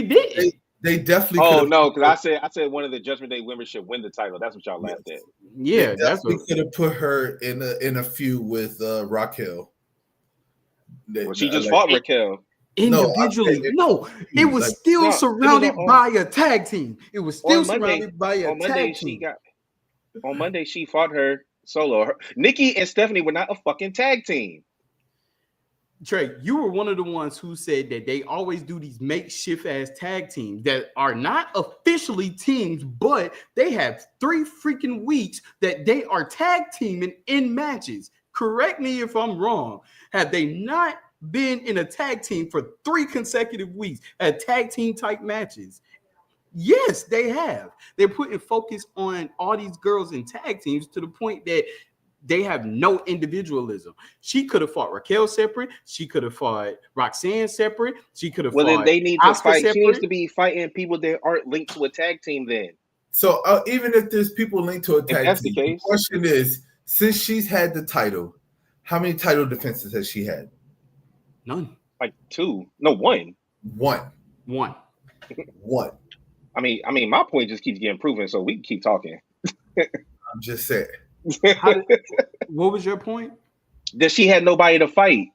didn't. They definitely. Oh no, because I said one of the Judgment Day women should win the title. That's what y'all laughed at. Yeah, that's what could have put her in a feud with Raquel. Well, she just fought Raquel individually. No, it was still surrounded by a tag team. It was still surrounded by a tag team. On Monday, she fought her solo. Nikki and Stephanie were not a fucking tag team. Trey, you were one of the ones who said that they always do these makeshift ass tag teams that are not officially teams, but they have 3 freaking weeks that they are tag teaming in matches. Correct me if I'm wrong. Have they not been in a tag team for 3 consecutive weeks at tag team type matches? Yes, they have. They're putting focus on all these girls in tag teams to the point that they have no individualism. She could have fought Raquel separate. She could have fought Roxanne separate. She could have Well, then fought they need to Oscar fight. separate. She needs to be fighting people that aren't linked to a tag team. Then, So even if there's people linked to a if tag that's team, the case, the question is, since she's had the title, how many title defenses has she had? None. like 2, no 1. One. I mean, my point just keeps getting proven, so we can keep talking. I'm just saying. What was your point? That she had nobody to fight.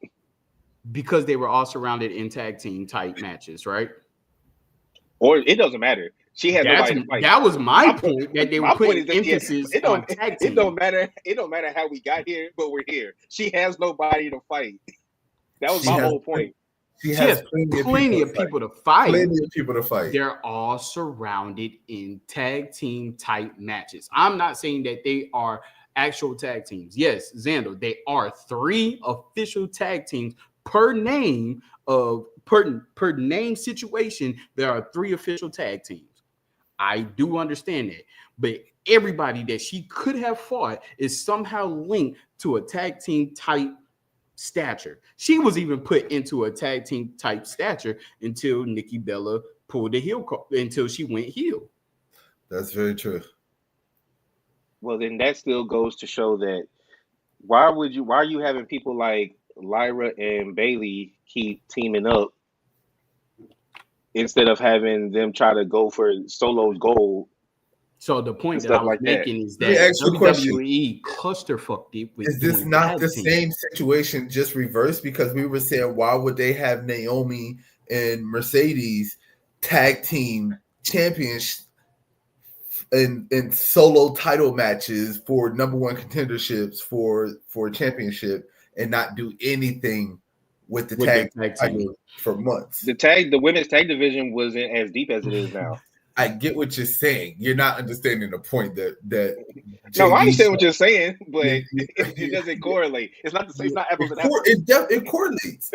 Because they were all surrounded in tag team type matches, right? Or it doesn't matter. She had nobody to fight. That was my point, that they were putting that emphasis on tag team. It don't matter how we got here, but we're here. She has nobody to fight. That was my whole point. She has plenty of people to fight. Plenty of people to fight. They're all surrounded in tag team type matches. I'm not saying that they are actual tag teams. Yes, Xander, they are 3 official tag teams per name per name situation. There are 3 official tag teams. I do understand that, but everybody that she could have fought is somehow linked to a tag team type stature. She was even put into a tag team type stature until Nikki Bella pulled the heel until she went heel. That's very true. Well, then that still goes to show that why are you having people like Lyra and Bailey keep teaming up instead of having them try to go for Solo's goal? So the point that I was making is that WWE clusterfucked it with. Is this not the same situation, just reversed? Because we were saying, why would they have Naomi and Mercedes tag team champions in solo title matches for number 1 contenderships for a championship and not do anything with the tag title for months? The women's tag division wasn't as deep as it is now. I get what you're saying. You're not understanding the point that no, I understand what you're saying, but it doesn't correlate. It's not the same. It's not apples and apples. It correlates.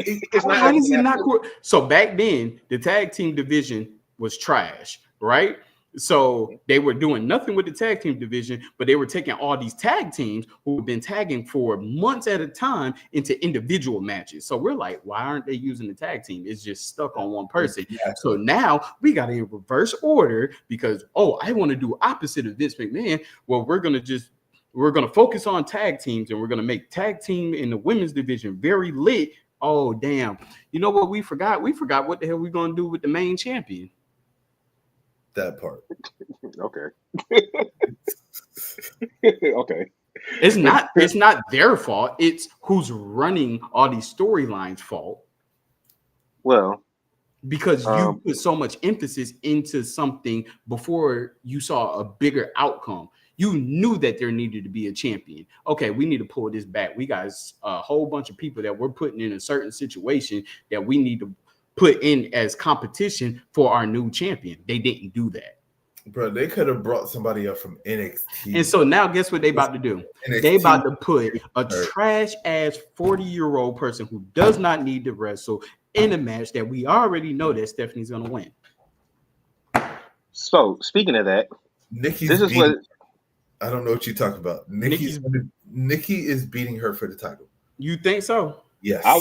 How does it not correlate? So back then, the tag team division was trash, right? So they were doing nothing with the tag team division, but they were taking all these tag teams who have been tagging for months at a time into individual matches. So we're like, why aren't they using the tag team? It's just stuck on one person. Yeah. So now we got it in reverse order because, I want to do opposite of Vince McMahon. Well, we're going to focus on tag teams and we're going to make tag team in the women's division very lit. Oh, damn. You know what we forgot? We forgot what the hell we're going to do with the main champion. That part. Okay. Okay. It's not their fault. It's who's running all these storylines' fault. Well, because you put so much emphasis into something before you saw a bigger outcome. You knew that there needed to be a champion. Okay, we need to pull this back. We got a whole bunch of people that we're putting in a certain situation that we need to put in as competition for our new champion. They didn't do that. Bro, they could have brought somebody up from NXT. And so now guess what they about to do? NXT. They about to put a trash-ass 40-year-old person who does not need to wrestle in a match that we already know that Stephanie's going to win. So, speaking of that, I don't know what you're talking about. Nikki is beating her for the title. You think so? Yes. I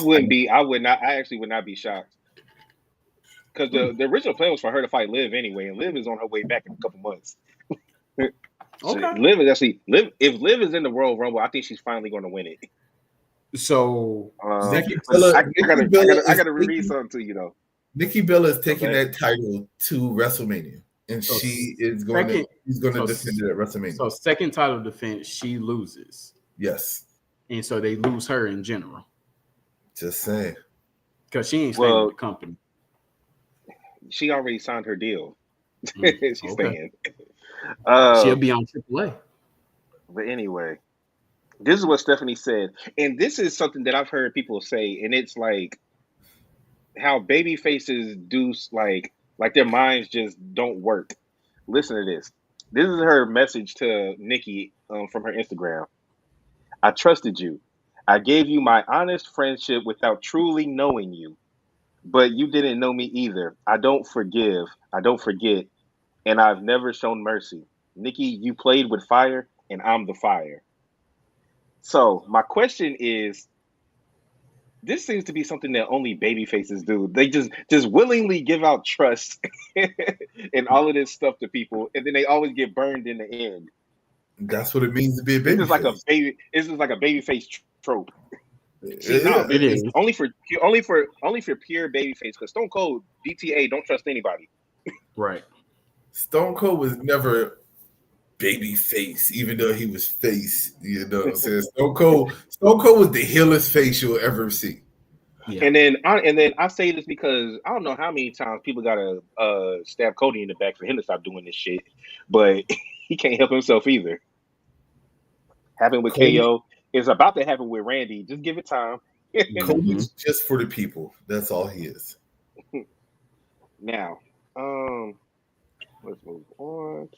actually would not be shocked. Because the original plan was for her to fight Liv anyway, and Liv is on her way back in a couple months. Okay. Liv is actually if Liv is in the Royal Rumble, I think she's finally going to win it. So I gotta read something to you though. Nikki Bella is taking that title to WrestleMania, and she's going to defend it at WrestleMania. So second title defense, she loses. Yes. And so they lose her in general. Just saying. Because she ain't staying with the company. She already signed her deal. She's staying. She'll be on AAA. But anyway, this is what Stephanie said, and this is something that I've heard people say, and it's like how baby faces do, like their minds just don't work. Listen to this. This is her message to Nikki from her Instagram. I trusted you. I gave you my honest friendship without truly knowing you, but you didn't know me either. I don't forgive. I don't forget, and I've never shown mercy. Nikki, you played with fire, and I'm the fire. So my question is, this seems to be something that only baby faces do. They just willingly give out trust and all of this stuff to people, and then they always get burned in the end. That's what it means to be a This baby is like a face. baby. This is like a baby face trope. See, It no, is. It it's is. only for pure baby face. Because Stone Cold, DTA, don't trust anybody. Right. Stone Cold was never baby face, even though he was face. You know what I'm saying? Stone Cold was the hillest face you'll ever see. Yeah. And then I say this because I don't know how many times people gotta stab Cody in the back for him to stop doing this shit, but he can't help himself either. Happened with Cody- KO. It's about to happen with Randy. Just give it time. Cody's just for the people. That's all he is. Now, let's move on.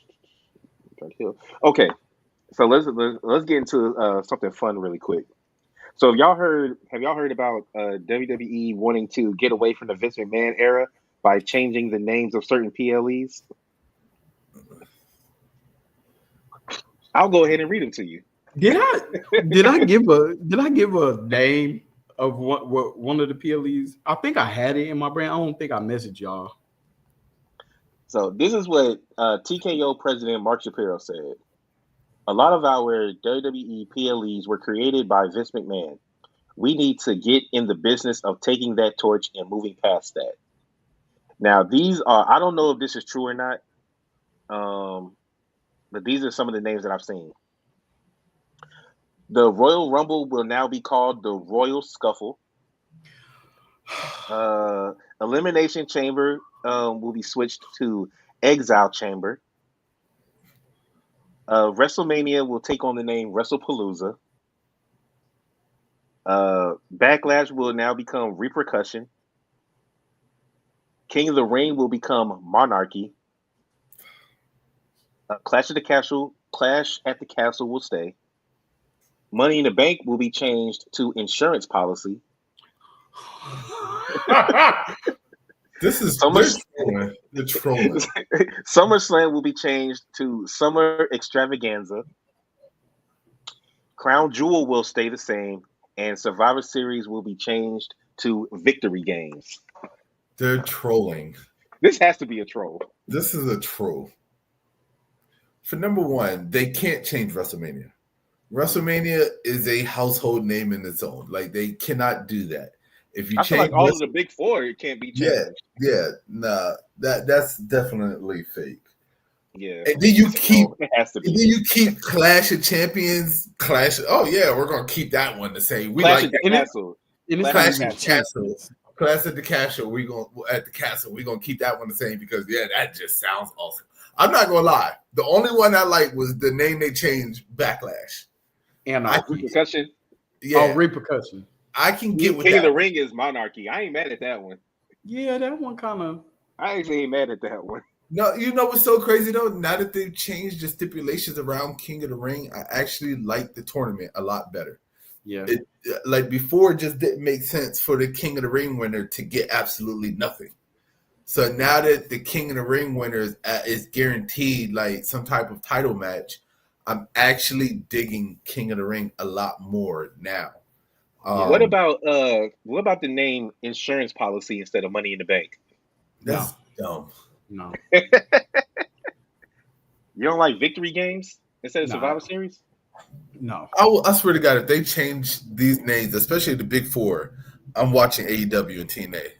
Okay, so let's get into something fun really quick. So have y'all heard about WWE wanting to get away from the Vince McMahon era by changing the names of certain PLEs? I'll go ahead and read them to you. Did I give a name of one of the PLEs? I think I had it in my brain. I don't think I messaged y'all. So this is what TKO president Mark Shapiro said. A lot of our WWE PLEs were created by Vince McMahon. We need to get in the business of taking that torch and moving past that. Now, these are, I don't know if this is true or not, but these are some of the names that I've seen. The Royal Rumble will now be called the Royal Scuffle. Elimination Chamber will be switched to Exile Chamber. WrestleMania will take on the name WrestlePalooza. Backlash will now become Repercussion. King of the Ring will become Monarchy. Clash at the Castle will stay. Money in the Bank will be changed to Insurance Policy. This is the trolling. SummerSlam will be changed to Summer Extravaganza. Crown Jewel will stay the same, and Survivor Series will be changed to Victory Games. They're trolling. This has to be a troll. This is a troll. For number one, they can't change WrestleMania. WrestleMania is a household name in its own. Like, they cannot do that. If you I feel change like all of the big four, it can't be changed. That's definitely fake. Yeah. And then you keep it has to be. And then you keep Clash of Champions, Oh yeah, we're gonna keep that one the same. We Clash like at the Castle. Clash at the Castle. Clash at the Castle. We're gonna keep that one the same because that just sounds awesome. I'm not gonna lie. The only one I like was the name they changed, Backlash. And Repercussion. Yeah. Oh, Repercussion. I can get with King that. of the Ring is Monarchy. I ain't mad at that one. Yeah, that one kind of. I actually ain't mad at that one. No, you know what's so crazy though? Now that they've changed the stipulations around King of the Ring, I actually like the tournament a lot better. Yeah, like before, it just didn't make sense for the King of the Ring winner to get absolutely nothing. So now that the King of the Ring winner is guaranteed like some type of title match, I'm actually digging King of the Ring a lot more now. What about the name Insurance Policy instead of Money in the Bank? That's dumb. No. You don't like Victory Games instead of Survivor Series? No. I swear to God, if they change these names, especially the big four, I'm watching AEW and TNA.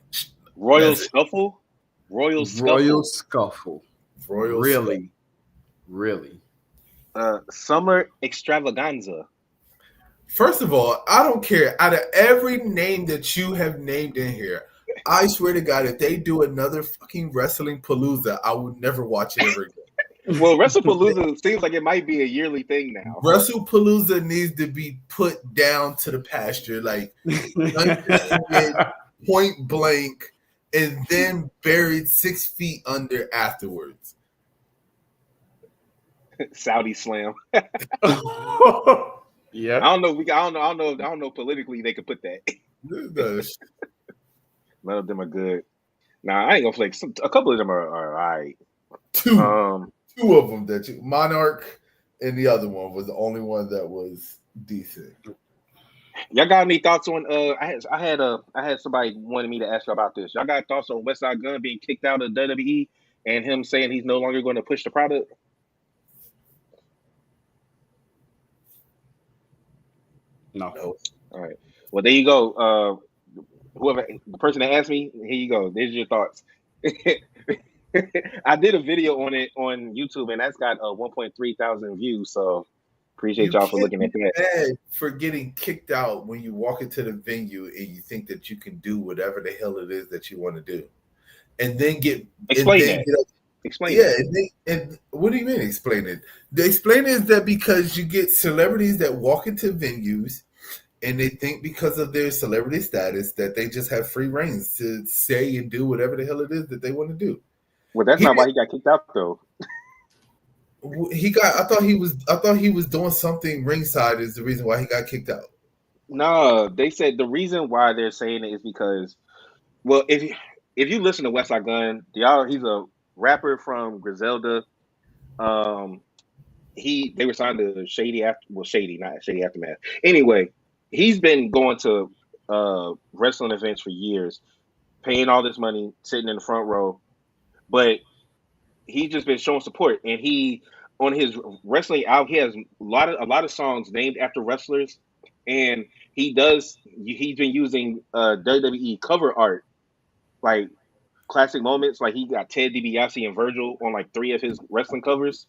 Royal Scuffle? Royal Scuffle. Really? Summer Extravaganza. First of all, I don't care. Out of every name that you have named in here, I swear to God, if they do another fucking wrestling palooza, I would never watch it ever again. Well, WrestlePalooza seems like it might be a yearly thing now. WrestlePalooza needs to be put down to the pasture, like undefeated, point blank, and then buried 6 feet under afterwards. Saudi Slam. Yeah. I don't know. Politically, they could put that. None of them are good. Nah, I ain't gonna flex. A couple of them are all right. Two of them that Monarch and the other one was the only one that was decent. Y'all got any thoughts on? I had somebody wanted me to ask you about this. Y'all got thoughts on Westside Gunn being kicked out of WWE and him saying he's no longer going to push the product? No. All right. Well, there you go. Whoever the person that asked me, here you go. There's your thoughts. I did a video on it on YouTube, and that's got 1.3 thousand views. So appreciate y'all for looking at that. Bad for getting kicked out when you walk into the venue and you think that you can do whatever the hell it is that you want to do, and then explain that. Explain. Yeah, and what do you mean explain it? The explain is that because you get celebrities that walk into venues and they think because of their celebrity status that they just have free reigns to say and do whatever the hell it is that they want to do. Well, that's not why he got kicked out, though. I thought he was doing something ringside is the reason why he got kicked out. No, they said the reason why they're saying it is because, well, if you listen to Westside Gunn, he's a rapper from Griselda. They were signed to Shady Aftermath. Anyway, he's been going to wrestling events for years, paying all this money, sitting in the front row, but he's just been showing support. And he on his wrestling album, he has a lot of songs named after wrestlers, and he's been using WWE cover art, like classic moments. Like he got Ted DiBiase and Virgil on like 3 of his wrestling covers,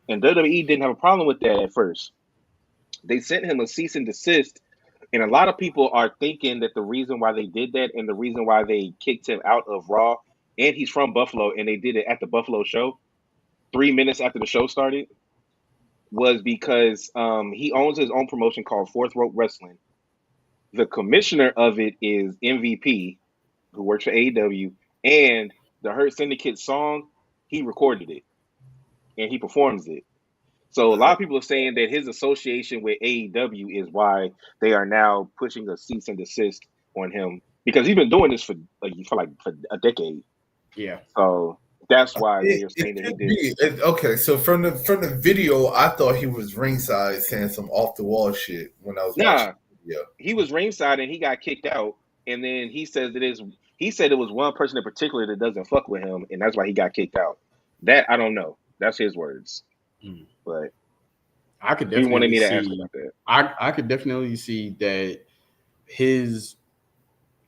and WWE didn't have a problem with that at first. They sent him a cease and desist, and a lot of people are thinking that the reason why they did that and the reason why they kicked him out of Raw, and he's from Buffalo, and they did it at the Buffalo show 3 minutes after the show started, was because he owns his own promotion called Fourth Rope Wrestling. The commissioner of it is MVP, who works for AEW, and the Hurt Syndicate song, he recorded it, and he performs it. So a lot of people are saying that his association with AEW is why they are now pushing a cease and desist on him, because he's been doing this for a decade. Yeah. So that's why they are saying that he did. Okay, so from the video, I thought he was ringside saying some off the wall shit when I was watching. Yeah, he was ringside and he got kicked out, and then he said it was one person in particular that doesn't fuck with him, and that's why he got kicked out. That I don't know. That's his words. But I could definitely wanted me to ask about that. I could definitely see that his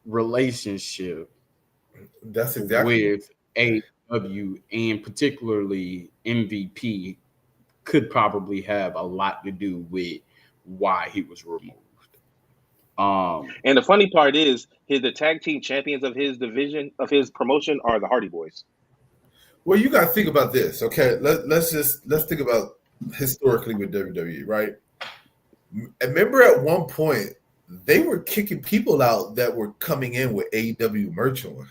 relationship that's exactly with AEW and particularly MVP could probably have a lot to do with why he was removed. And the funny part is the tag team champions of his division, of his promotion, are the Hardy Boys. Well, you got to think about this, okay? Let's think about historically with WWE, right? Remember at one point they were kicking people out that were coming in with AEW merch on.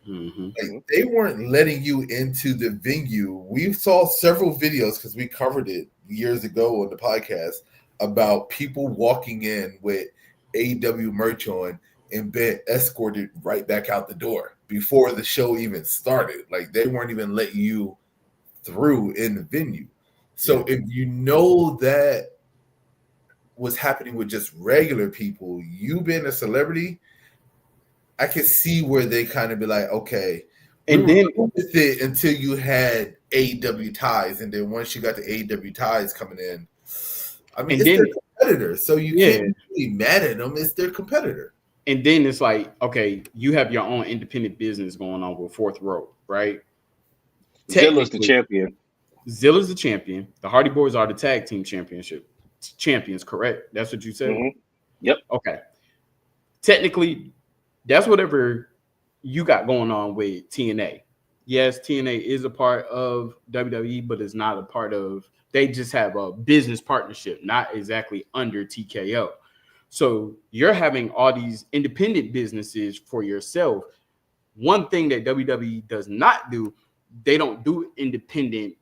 Like, they weren't letting you into the venue. We saw several videos because we covered it years ago on the podcast about people walking in with AEW merch on and been escorted right back out the door before the show even started. Like, they weren't even letting you through in the venue. So if you know that was happening with just regular people, you being a celebrity, I can see where they kind of be like, okay, and then with it until you had AEW ties, and then once you got the AEW ties coming in, I mean, it's their competitor, so you can't be mad at them. It's their competitor. And then it's like, okay, you have your own independent business going on with Fourth Row, right? Zilla's the champion. Zilla's the champion. The Hardy Boys are the tag team champions, correct? That's what you said? Mm-hmm. Yep. Okay. Technically, that's whatever you got going on with TNA. yes, TNA is a part of WWE, but it's not a part of. They just have a business partnership, not exactly under TKO. So you're having all these independent businesses for yourself. One thing that WWE does not do, they don't do independent,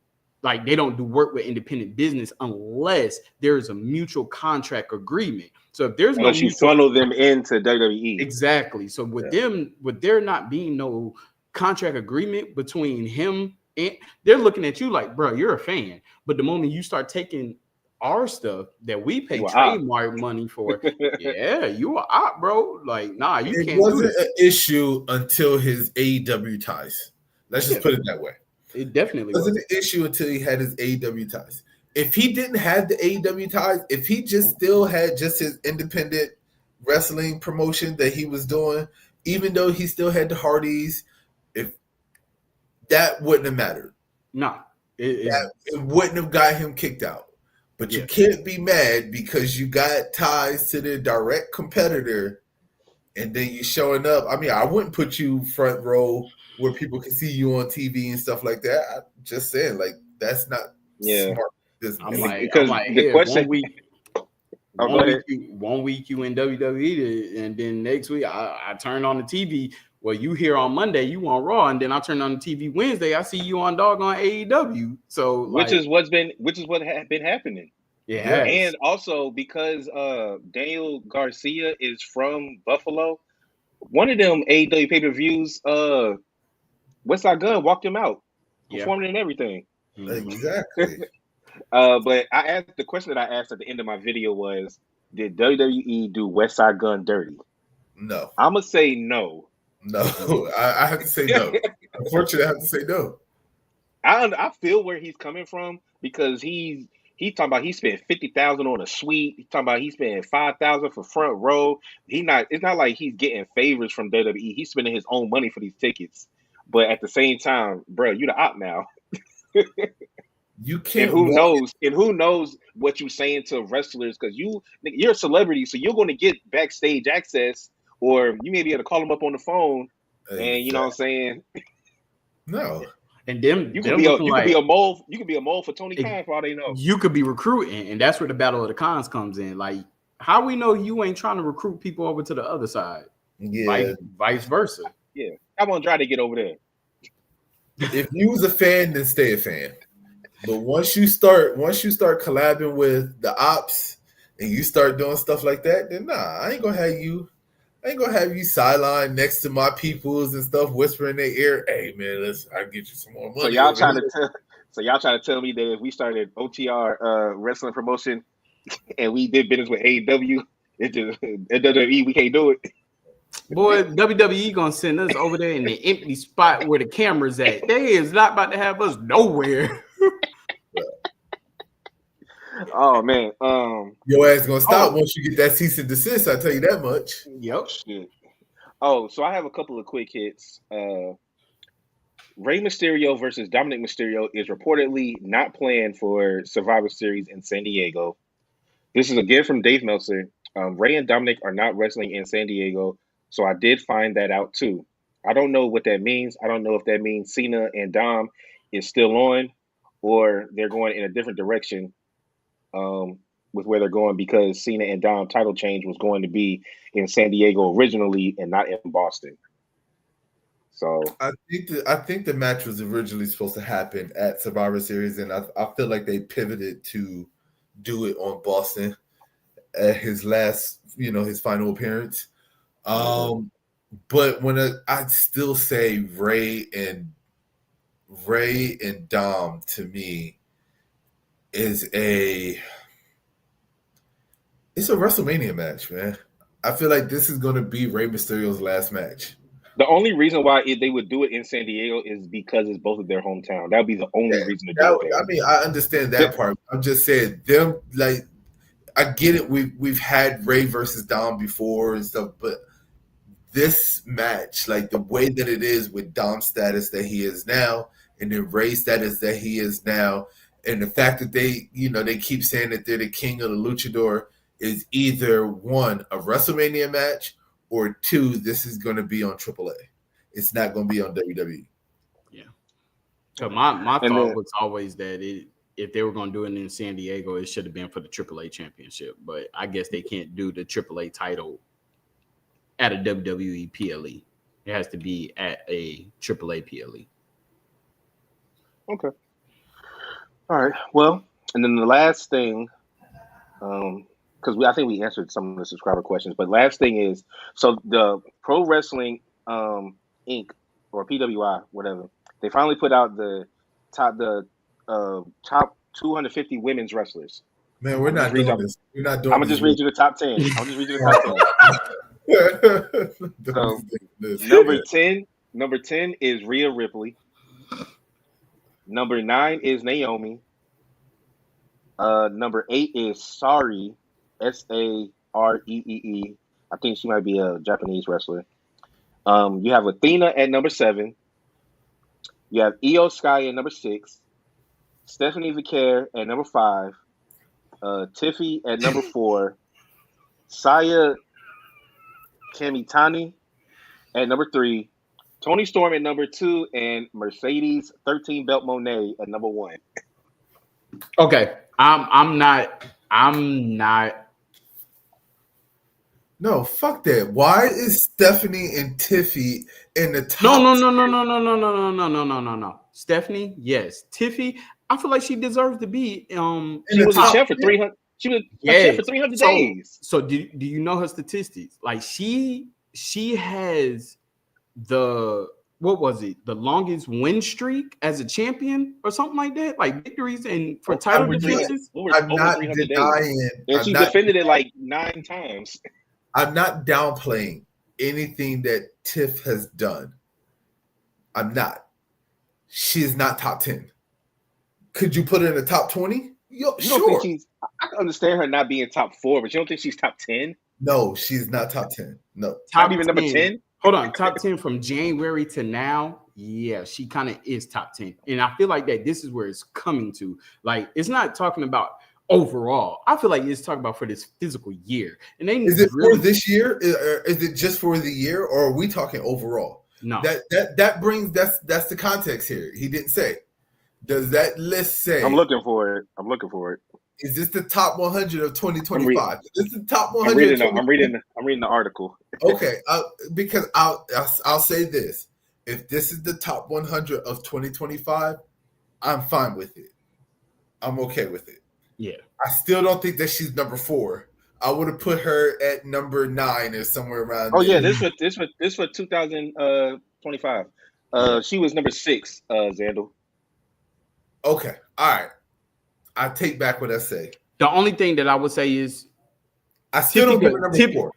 like they don't do work with independent business unless there is a mutual contract agreement. So if there's unless no you mutual, funnel them into WWE. exactly. So with them, with there not being no contract agreement between him and, they're looking at you like, bro, you're a fan. But the moment you start taking our stuff that we pay trademark money for, yeah, you are out, bro. Like, nah, you It can't do wasn't this. an issue until his AEW ties. Let's just put it that way. It definitely wasn't an issue until he had his AEW ties. If he didn't have the AEW ties, if he just still had just his independent wrestling promotion that he was doing, even though he still had the Hardys, if that wouldn't have mattered. No, it wouldn't have got him kicked out. But you can't be mad because you got ties to the direct competitor and then you showing up. I mean, I wouldn't put you front row where people can see you on TV and stuff like that. I'm just saying, like, that's not smart business. I'm like, the question. One week you in WWE, and then next week I turn on the TV. Well, you here on Monday, you on Raw, and then I turn on the TV Wednesday. I see you on doggone AEW. So, which is what has been happening. Yeah, and also because Daniel Garcia is from Buffalo, one of them AEW pay-per-views, Westside Gunn walked him out, performing and everything. Exactly. But the question that I asked at the end of my video was, did WWE do Westside Gunn dirty? No. I'm gonna say no. No, I have to say no. Unfortunately, I have to say no. I feel where he's coming from because he's talking about he spent $50,000 on a suite. He's talking about he spent $5,000 for front row. It's not like he's getting favors from WWE. He's spending his own money for these tickets. But at the same time, bro, you the op now. You can't. And who knows what you're saying to wrestlers, because you're a celebrity, so you're going to get backstage access, or you may be able to call them up on the phone, and you know what I'm saying. No. And them, you could be a mole. You could be a mole for Tony Khan for all they know. You could be recruiting, and that's where the battle of the cons comes in. Like, how we know you ain't trying to recruit people over to the other side? Yeah, vice versa. Yeah, I'm gonna try to get over there. If you was a fan, then stay a fan. But once you start collabing with the ops and you start doing stuff like that, then nah, I ain't gonna have you sideline next to my peoples and stuff, whispering in their ear, "Hey man, I get you some more money." So y'all trying to tell me that if we started OTR wrestling promotion and we did business with AEW, WWE, we can't do it. Boy, WWE gonna send us over there in the empty spot where the camera's at. They is not about to have us nowhere. Oh man, your ass gonna stop once you get that cease and desist. I tell you that much. Yep. Shit. Oh, so I have a couple of quick hits. Rey Mysterio versus Dominic Mysterio is reportedly not planned for Survivor Series in San Diego. This is again from Dave Meltzer. Rey and Dominic are not wrestling in San Diego, so I did find that out too. I don't know what that means. I don't know if that means Cena and Dom is still on, or they're going in a different direction with where they're going, because Cena and Dom title change was going to be in San Diego originally and not in Boston. So I think the match was originally supposed to happen at Survivor Series, and I feel like they pivoted to do it on Boston at his last, his final appearance. But when I'd still say Rey and Dom to me it's a WrestleMania match, man. I feel like this is going to be Rey Mysterio's last match. The only reason why they would do it in San Diego is because it's both of their hometown. That would be the only reason to do it. I mean, I understand that part. I'm just saying them, like, I get it. We've had Rey versus Dom before and stuff, but this match, like the way that it is with Dom's status that he is now, and then Rey's status that he is now, and the fact that they keep saying that they're the king of the luchador, is either one, a WrestleMania match, or two, this is going to be on AAA. It's not going to be on WWE. Yeah. So my And thought then- was always that if they were going to do it in San Diego, it should have been for the AAA championship. But I guess they can't do the AAA title at a WWE PLE. It has to be at a AAA PLE. Okay. All right. Well, and then the last thing, because I think we answered some of the subscriber questions, but last thing is, so the Pro Wrestling Inc. or PWI, whatever, they finally put out the top 250 women's wrestlers. Man, we're not doing this. We're not doing I'm gonna just read you the top 10. I'm just read you the top 10. So number 10 is Rhea Ripley. Number 9 is Naomi. Number 8 is Saree, Saree. I think she might be a Japanese wrestler. You have Athena at number 7. You have Io Sky at number 6. Stephanie Vicaire at number 5. Tiffy at number 4. Saya Kamitani at number 3. Toni Storm at number 2, and Mercedes 13 Belt Monet at number 1. Okay, I'm not. No, fuck that. Why is Stephanie and Tiffy in the top? No. Stephanie, yes. Tiffy, I feel like she deserves to be. She was a champ for 300. She was a champ for 300 days. So do you know her statistics? Like she has the longest win streak as a champion or something like that, like victories and for title defenses. I'm not denying, and she defended it like 9 times. I'm not downplaying anything that Tiff has done. I'm not. She is not top 10. Could you put her in the top 20? Sure. I can understand her not being top 4, but you don't think she's top 10? No, she's not top 10. No. Not even number 10? Hold on, top 10 from January to now. Yeah, she kind of is top 10. And I feel like that this is where it's coming to. Like, it's not talking about overall. I feel like it's talking about for this physical year. And they is it for this year? Is it just for the year, or are we talking overall? No. That brings that's the context here. He didn't say. Does that list say? I'm looking for it. Is this the top 100 of 2025? This is the top 100. I'm reading the article. Okay, because I'll say this: if this is the top 100 of 2025, I'm fine with it. I'm okay with it. Yeah, I still don't think that she's number 4. I would have put her at number 9 or somewhere around. Oh there. Yeah, this for 2025. She was number 6. Xandal. Okay, all right. I take back what I say. The only thing that I would say is I still don't give her number 4.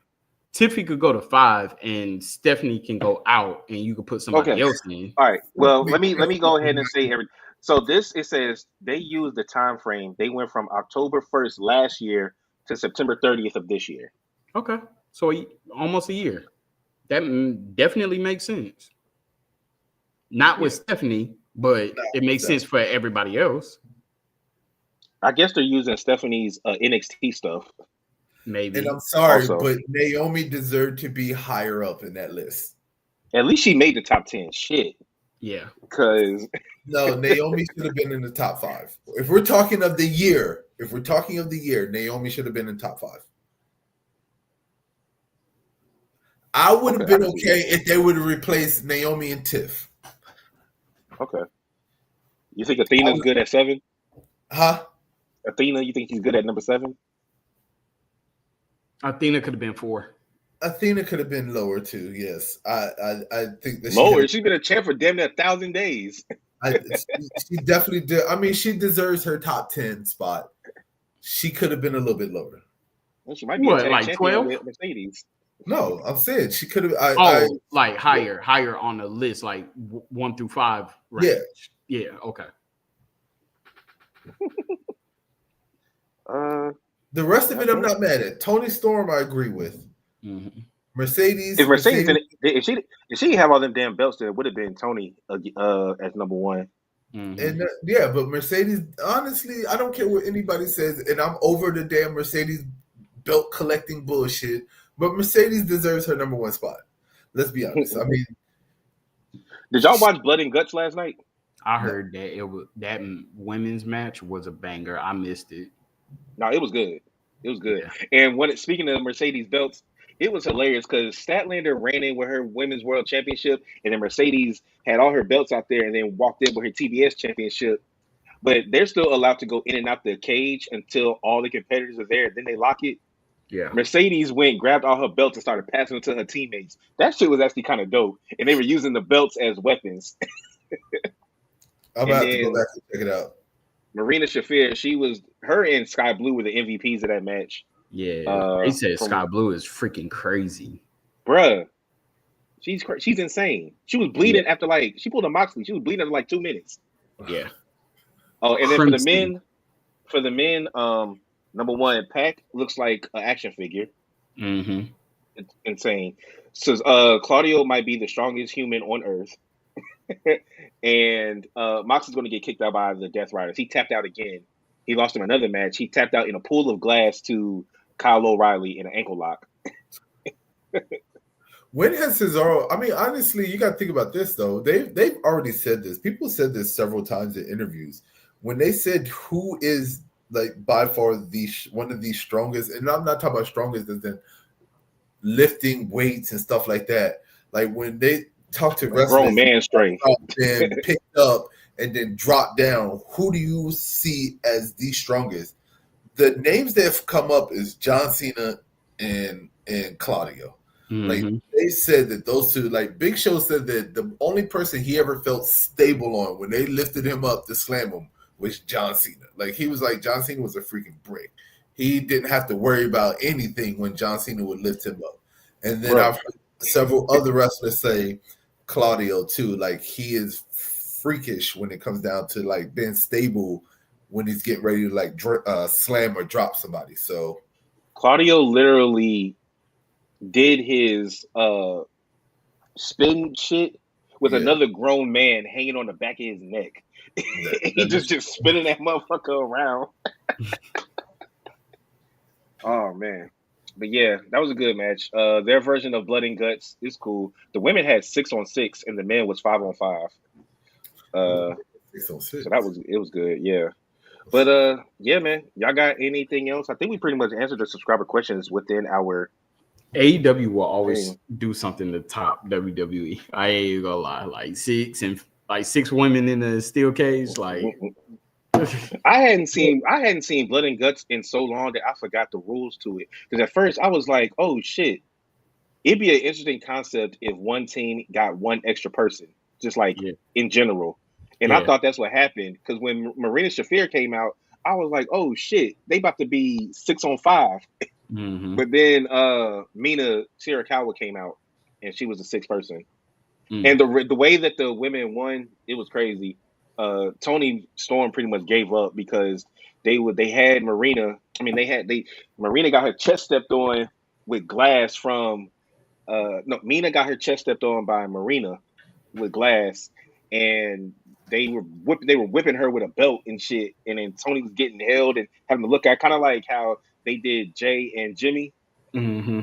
Tiffy could go to 5 and Stephanie can go out and you could put somebody else in. All right. Well, let me go ahead and say everything. So it says they used the time frame. They went from October 1st last year to September 30th of this year. Okay. So almost a year. That definitely makes sense. Not with Stephanie, but it makes sense for everybody else. I guess they're using Stephanie's NXT stuff. Maybe. And I'm sorry, but Naomi deserved to be higher up in that list. At least she made the top 10. Shit. Yeah. Because no, Naomi should have been in the top 5. If we're talking of the year, Naomi should have been in the top 5. I would have been okay if they would have replaced Naomi and Tiff. Okay. You think Athena's good at 7? Huh? Athena, you think she's good at number 7? Athena could have been 4. Athena could have been lower too. Yes, I think that lower. She's been a champ for damn near 1,000 days. She definitely did. I mean, she deserves her top 10 spot. She could have been a little bit lower. Well, she might be like 12 Mercedes. No, I'm saying she could have. Like higher on the list, like 1 through 5 range. Yeah. Okay. The rest of it, I'm not mad at. Toni Storm, I agree with. Mm-hmm. Mercedes. If if she didn't have all them damn belts, then it would have been Toni as number 1. Mm-hmm. And but Mercedes, honestly, I don't care what anybody says, and I'm over the damn Mercedes belt collecting bullshit. But Mercedes deserves her number 1 spot. Let's be honest. I mean, Did y'all watch Blood and Guts last night? I heard that that women's match was a banger. I missed it. No, it was good. It was good. Yeah. And speaking of Mercedes belts, it was hilarious because Statlander ran in with her women's world championship, and then Mercedes had all her belts out there, and then walked in with her TBS championship. But they're still allowed to go in and out the cage until all the competitors are there. Then they lock it. Yeah. Mercedes went, grabbed all her belts, and started passing them to her teammates. That shit was actually kind of dope, and they were using the belts as weapons. I'm about to go back and check it out. Marina Shafir, her and Sky Blue were the MVPs of that match. Yeah, they said Sky Blue is freaking crazy, bruh. She's insane. She was bleeding after she pulled a Moxley. She was bleeding after 2 minutes. Yeah. Oh, and then for the men, number one, Pac looks like an action figure. Mm-hmm. It's insane. So Claudio might be the strongest human on earth. And Moxley's going to get kicked out by the Death Riders. He tapped out again. He lost him another match. He tapped out in a pool of glass to Kyle O'Reilly in an ankle lock. When has Cesaro? I mean, honestly, you got to think about this though. They've already said this. People said this several times in interviews. When they said who is by far one of the strongest, and I'm not talking about strongest as in lifting weights and stuff like that. Like when they talk to wrestlers, grown man strength, and picked up and then dropped down. Who do you see as the strongest? The names that have come up is John Cena and Claudio. Mm-hmm. They said that those two, Big Show said that the only person he ever felt stable on when they lifted him up to slam him was John Cena. He was John Cena was a freaking brick. He didn't have to worry about anything when John Cena would lift him up. And then I've heard several other wrestlers say Claudio too. He is freakish when it comes down to being stable when he's getting ready to slam or drop somebody. So Claudio literally did his spin shit with another grown man hanging on the back of his neck. He just spinning that motherfucker around. Oh man. But yeah, that was a good match. Their version of Blood and Guts is cool. The women had 6-on-6 and the men was 5-on-5. 6-on-6. So it was good, yeah. But yeah, man, y'all got anything else? I think we pretty much answered the subscriber questions within our AEW will always do something to top WWE. I ain't gonna lie. 6 women in a steel cage, I hadn't seen Blood and Guts in so long that I forgot the rules to it. Because at first I was like, oh shit. It'd be an interesting concept if one team got one extra person, just in general. And I thought that's what happened. Because when Marina Shafir came out, I was like, oh shit, they about to be 6-on-5. Mm-hmm. But then Mina Shirakawa came out and she was the 6th person. And the way that the women won, it was crazy. Tony Storm pretty much gave up because they had Marina. I mean, Marina got her chest stepped on with glass from Mina got her chest stepped on by Marina with glass, and they were whipping her with a belt and shit. And then Tony was getting held and having to look at, kind of like how they did Jay and Jimmy. Mm-hmm.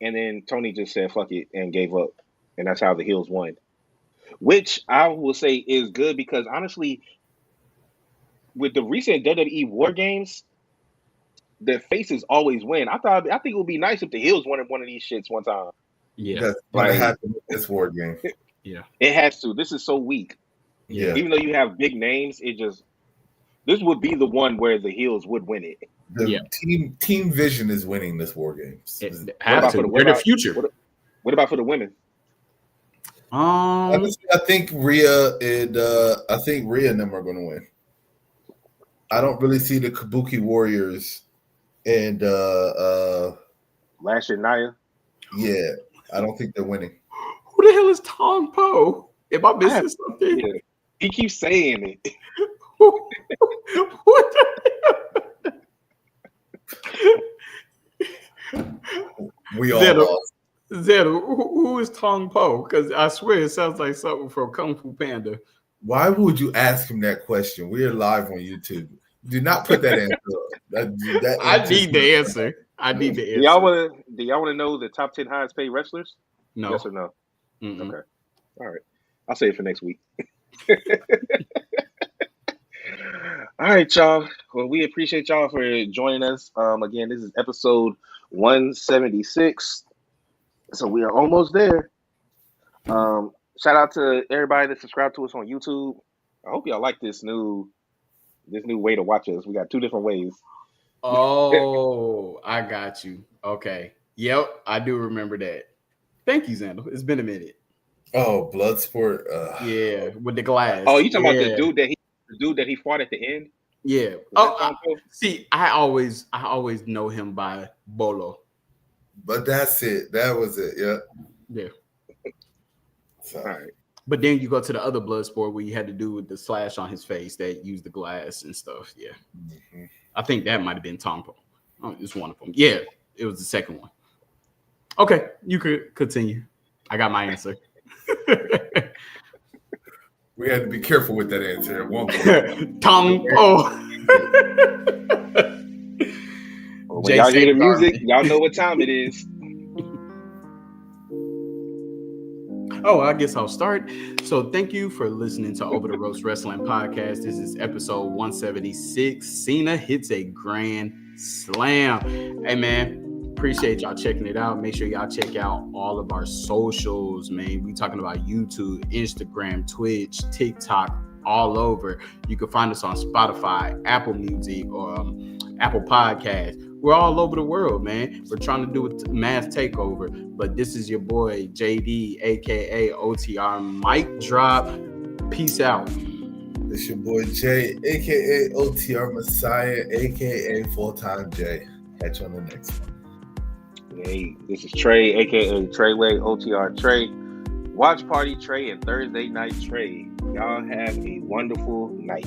And then Tony just said fuck it and gave up, and that's how the heels won. Which I will say is good because honestly, with the recent WWE War Games, the faces always win. I think it would be nice if the heels won one of these shits one time. Yeah, that's gonna happen with this War Game. Yeah, it has to. This is so weak. Yeah, even though you have big names, this would be the one where the heels would win it. Team Vision is winning this War Games. They're the future. What about for the women? I think Rhea and them are going to win. I don't really see the Kabuki Warriors and Lash and Nia. Yeah, I don't think they're winning. Who the hell is Tom Poe? Am I missing something? Yeah. He keeps saying it. What the hell? We all lost. Zed, who is Tong Po? Because I swear it sounds like something from Kung Fu Panda. Why would you ask him that question? We are live on YouTube. Do not put that answer up. I need the answer. Do y'all want to know the top 10 highest paid wrestlers? No. Yes or no? Mm-mm. Okay. All right. I'll save it for next week. All right, y'all. Well, we appreciate y'all for joining us. Again, this is episode 176. So we are almost there. Shout out to everybody that subscribed to us on YouTube. I hope y'all like this new way to watch us. We got 2 different ways. Oh, I got you. Okay. Yep, I do remember that. Thank you, Xander. It's been a minute. Oh, Bloodsport. Yeah, with the glass. Oh, you talking about the dude that he fought at the end? Yeah. See, I always know him by Bolo. But that's it. That was it. Yeah. Yeah. So. All right. But then you go to the other Bloodsport where you had to do with the slash on his face that used the glass and stuff. Yeah. Mm-hmm. I think that might have been Tompo. Oh, it's one of them. Yeah, it was the second one. Okay, you could continue. I got my answer. We had to be careful with that answer at one point. Tompo. When y'all hear the music, y'all know what time it is. Oh, I guess I'll start. So thank you for listening to Over the Ropes Wrestling Podcast. This is episode 176. CENA hits a grand slam. Hey, man, appreciate y'all checking it out. Make sure y'all check out all of our socials, man. We talking about YouTube, Instagram, Twitch, TikTok, all over. You can find us on Spotify, Apple Music, or Apple Podcasts. We're all over the world, man. We're trying to do a mass takeover, but this is your boy JD, aka OTR. Mic drop. Peace out. It's your boy Jay, aka OTR Messiah, aka Full-Time Jay. Catch you on the next one. Hey, this is Trey, aka Treyway, OTR Trey. Watch Party Trey and Thursday Night Trey. Y'all have a wonderful night.